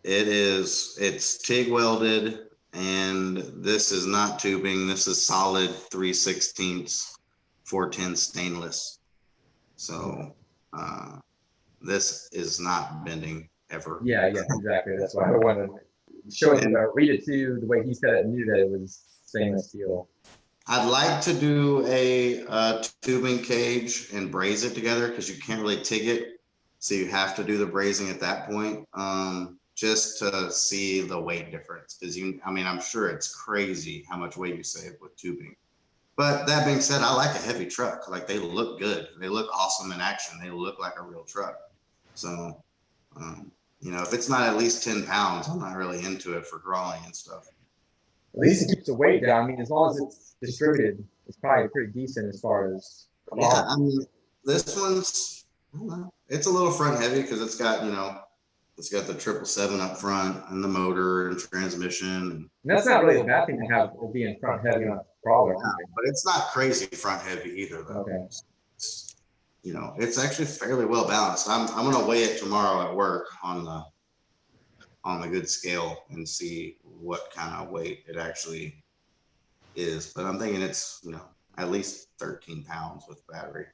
S2: It's TIG welded, and this is not tubing. This is solid 3/16 410 stainless. So this is not bending ever.
S1: Yeah, exactly. That's why I wanted to show it, read it too, the way he said it, knew that it was stainless steel.
S2: I'd like to do a tubing cage and braze it together because you can't really TIG it. So you have to do the brazing at that point, just to see the weight difference. Because I mean, I'm sure it's crazy how much weight you save with tubing. But that being said, I like a heavy truck. Like, they look good. They look awesome in action. They look like a real truck. So, you know, if it's not at least 10 pounds, I'm not really into it for crawling and stuff.
S1: At least it keeps the weight down. I mean, as long as it's distributed, it's probably pretty decent as far as quality.
S2: Yeah, I mean, this one's, I don't know, it's a little front heavy because it's got, you know, it's got the 777 up front and the motor and transmission. And
S1: that's not really a bad thing to have it being front heavy on a crawler.
S2: Yeah, but it's not crazy front heavy either, though.
S1: Okay.
S2: It's, you know, it's actually fairly well balanced. I'm gonna weigh it tomorrow at work on the good scale and see what kind of weight it actually is. But I'm thinking it's, you know, at least 13 pounds with battery.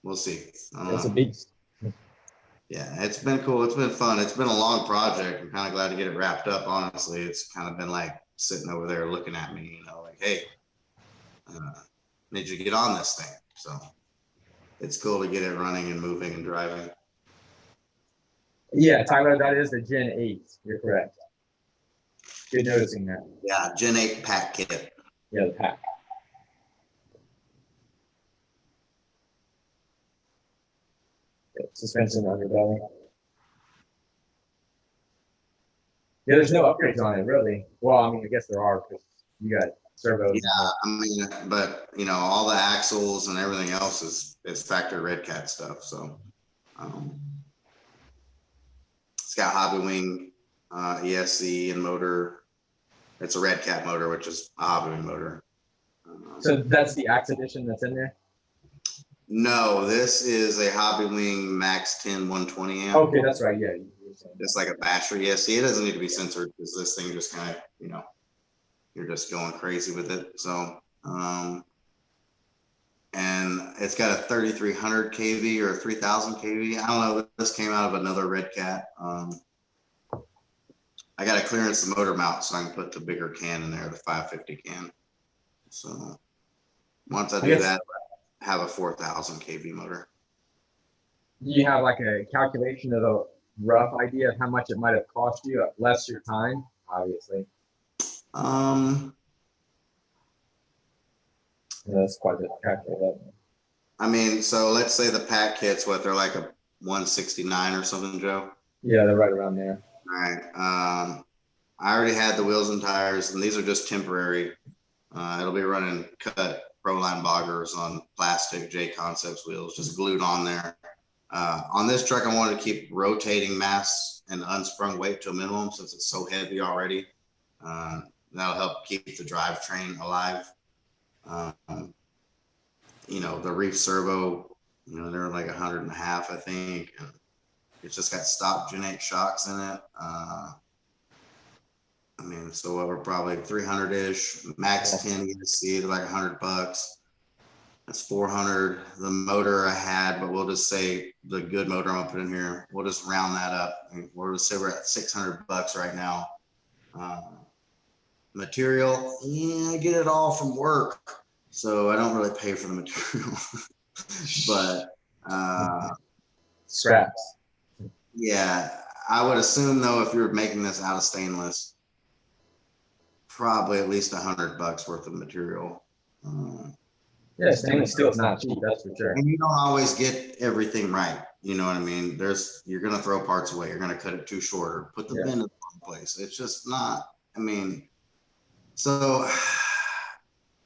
S2: We'll see.
S1: That's a beast.
S2: Yeah, it's been cool. It's been fun. It's been a long project. I'm kind of glad to get it wrapped up. Honestly, it's kind of been like sitting over there looking at me, you know, like, hey, need you to get on this thing. So it's cool to get it running and moving and driving.
S1: Yeah, Tyler, that is the Gen 8. You're correct. Good noticing that.
S2: Yeah, Gen 8 pack kit.
S1: Yeah, the pack. Suspension underbelly. Yeah, there's no upgrades on it, really. Well, I mean, I guess there are because you got servos.
S2: Yeah, I mean, but you know, all the axles and everything else is factory Redcat stuff. So it's got Hobby Wing ESC and motor. It's a Redcat motor, which is a Hobby Wing motor.
S1: So that's the Axe edition that's in there?
S2: No, this is a Hobby Wing Max 10 120 amp.
S1: Okay, that's right. Yeah.
S2: It's like a battery. Yeah, see, it doesn't need to be censored because this thing just kind of, you know, you're just going crazy with it. So, and it's got a 3300 kV or 3000 kV. I don't know. This came out of another Redcat. I got to clearance the motor mount so I can put the bigger can in there, the 550 can. So once I do that, I have a 4000 kV motor.
S1: Do you have like a calculation of a rough idea of how much it might have cost you, less your time, obviously? That's quite a calculation.
S2: I mean, so let's say the pack kits, what, they're like a 169 or something, Joe?
S1: Yeah, they're right around there.
S2: All right. I already had the wheels and tires, and these are just temporary. It'll be running cut Proline boggers on plastic J Concepts wheels, just glued on there. On this truck, I wanted to keep rotating mass and unsprung weight to a minimum since it's so heavy already. That'll help keep the drivetrain alive. You know, the Reef servo, you know, they're like 100.5, I think. And it's just got stock Gen 8 shocks in it. I mean, so we're probably 300-ish. Max 10 ESC, they're like $100. That's 400. The motor I had, but we'll just say the good motor I'm gonna put in here. We'll just round that up. We'll just say we're at $600 right now. Material, yeah, I get it all from work, so I don't really pay for the material. But
S1: scraps.
S2: Yeah, I would assume though, if you're making this out of stainless, probably at least $100 worth of material.
S1: Yeah, stainless steel is not cheap, that's for sure.
S2: And you don't always get everything right. You know what I mean? You're gonna throw parts away. You're gonna cut it too short or put the bend in the wrong place. It's just not. I mean, so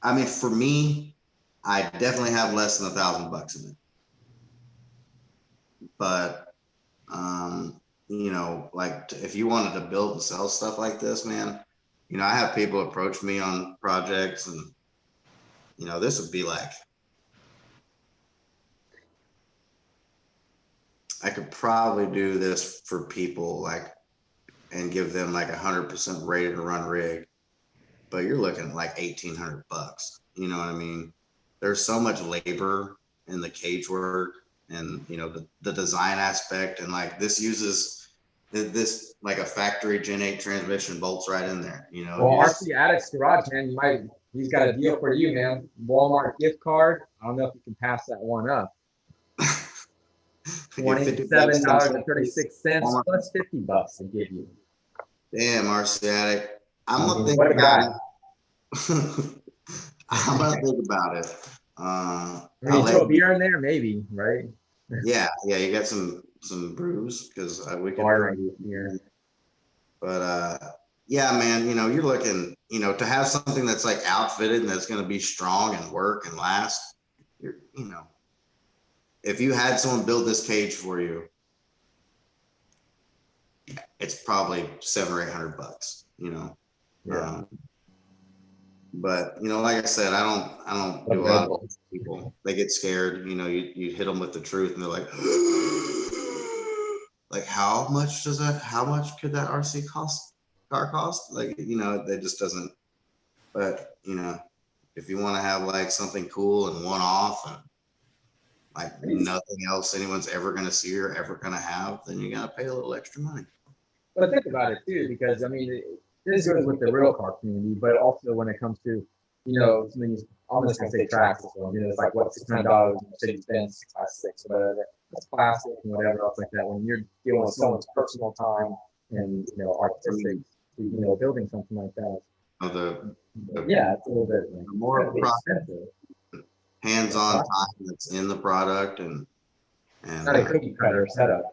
S2: I mean, for me, I definitely have less than $1,000 in it. But you know, like if you wanted to build and sell stuff like this, man, you know, I have people approach me on projects, and you know, this would be like, I could probably do this for people like, and give them like 100% ready to run rig, but you're looking at like $1,800. You know what I mean? There's so much labor in the cage work, and you know, the design aspect, and like this uses this like a factory Gen 8 transmission bolts right in there, you know.
S1: Well, RC Addicts Garage, man, he's got a deal for you, man. Walmart gift card. I don't know if you can pass that one up. $27.36 plus $50 to give you.
S2: Damn, RC Addict. I'm gonna think
S1: what a guy.
S2: I'm gonna think about it.
S1: You throw beer in there, maybe, right?
S2: Yeah, you got some brews because we can.
S1: Here.
S2: But yeah, man, you know, you're looking, you know, to have something that's like outfitted and that's going to be strong and work and last. You know, if you had someone build this cage for you, it's probably $700 or $800, you know.
S1: Yeah.
S2: But you know, like I said, I don't do a lot of people. They get scared. You know, you hit them with the truth, and they're like, like how much could that RC car cost? Like, you know, that just doesn't. But you know, if you want to have like something cool and one off and like nothing else anyone's ever going to see or ever going to have, then you got to pay a little extra money.
S1: But think about it too, because I mean, this goes with the real car community, but also when it comes to, you know, I'm just gonna say tracks as well. You know, it's like what $600 Mercedes Benz 6x6 or whatever. That's plastic and whatever else like that. When you're dealing with someone's personal time and artistic, building something like that. Yeah, it's a little bit
S2: more expensive. Hands-on time that's in the product and
S1: not a cookie cutter setup.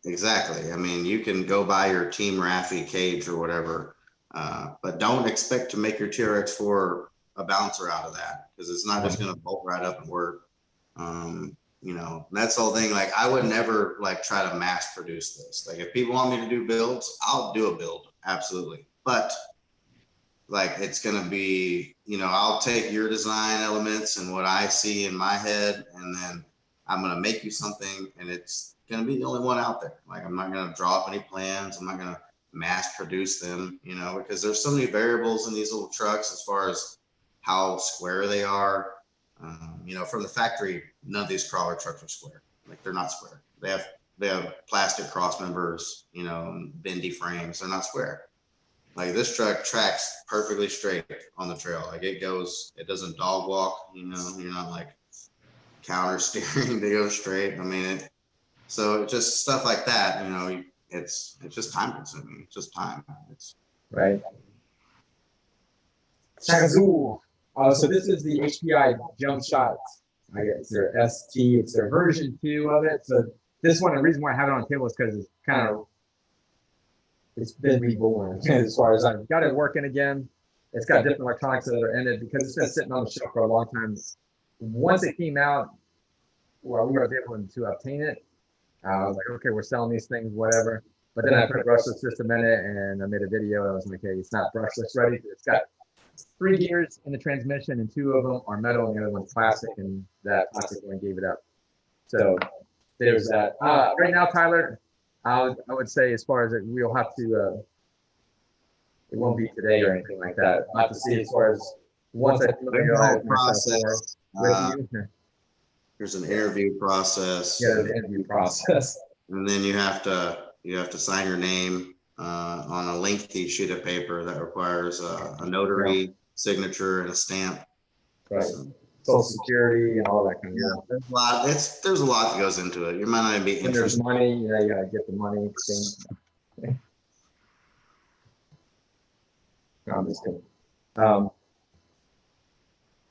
S2: Exactly. I mean, you can go buy your Team Raffi cage or whatever, but don't expect to make your TRX4 a bouncer out of that, because it's not just going to bolt right up and work. You know, that's the whole thing. Like, I would never like try to mass produce this. Like, if people want me to do builds, I'll do a build, absolutely. But like, it's going to be, you know, I'll take your design elements and what I see in my head, and then I'm going to make you something, and it's going to be the only one out there. Like, I'm not going to draw up any plans. I'm not going to mass produce them, you know, because there's so many variables in these little trucks as far as how square they are. You know, from the factory, none of these crawler trucks are square. Like, they're not square. They have plastic cross members, you know, and bendy frames. They're not square. Like, this truck tracks perfectly straight on the trail. Like, it doesn't dog walk, you know, you're not like counter steering to go straight. I mean, so just stuff like that, you know, it's just time consuming. It's just time. It's
S1: right. Changzhou. So this is the HPI jump shot. I guess it's their ST. It's their version 2 of it. So this one, the reason why I have it on the table is because it's been reborn as far as I've got it working again. It's got different electronics that are in it because it's been sitting on the shelf for a long time. Once it came out, well, we were able to obtain it. I was like, okay, we're selling these things, whatever. But then I put a brushless system in it, and I made a video. I was like, hey, it's not brushless ready. It's got 3 gears in the transmission, and 2 of them are metal, and the other one's plastic, and that plastic one gave it up. So there's that. Right now, Tyler, I would say as far as it, we'll have to, it won't be today or anything like that. I'll have to see as far as once I familiarize myself with you.
S2: There's an interview process.
S1: Yeah, there's an interview process.
S2: And then you have to sign your name on a lengthy sheet of paper that requires a notary signature and a stamp.
S1: Right. So, Social Security and all that kind of
S2: stuff. There's a lot that goes into it. You might not even be interested.
S1: There's money. Yeah, you gotta get the money. No, I'm just kidding.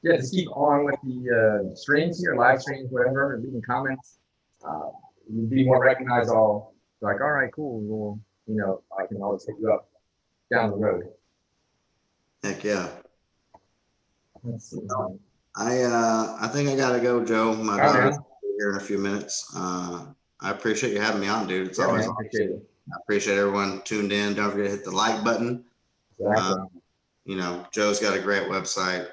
S1: Yeah, just keep on with the streams here, live streams, whatever, and leaving comments. You'd be more recognized. All like, all right, cool. Well, you know, I can always hit you up down the road.
S2: Heck yeah.
S1: Let's see.
S2: I think I gotta go, Joe. My daughter's here in a few minutes. I appreciate you having me on, dude. It's always awesome. I appreciate everyone tuned in. Don't forget to hit the like button.
S1: Exactly.
S2: You know, Joe's got a great website.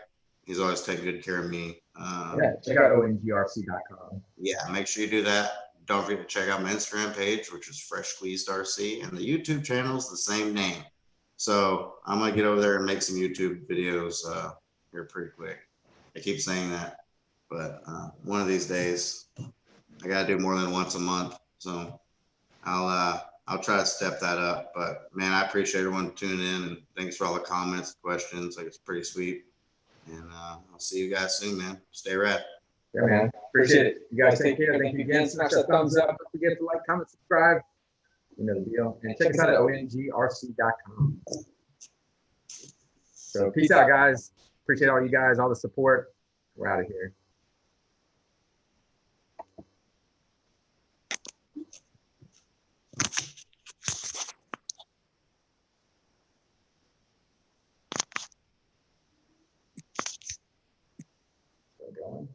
S2: He's always taken good care of me.
S1: Yeah, check out OMGRC.com.
S2: Yeah, make sure you do that. Don't forget to check out my Instagram page, which is Fresh Squeezed RC, and the YouTube channel is the same name. So I'm gonna get over there and make some YouTube videos here pretty quick. I keep saying that, but one of these days I gotta do more than once a month. So I'll I'll try to step that up. But man, I appreciate everyone tuning in, and thanks for all the comments, questions. Like, it's pretty sweet. And I'll see you guys soon, man. Stay rad.
S1: Yeah, man. Appreciate it. You guys take care. Thank you again. Smash that thumbs up. Don't forget to like, comment, subscribe. You know the deal. And check us out at OMGRC.com. So peace out, guys. Appreciate all you guys, all the support. We're out of here. Still going.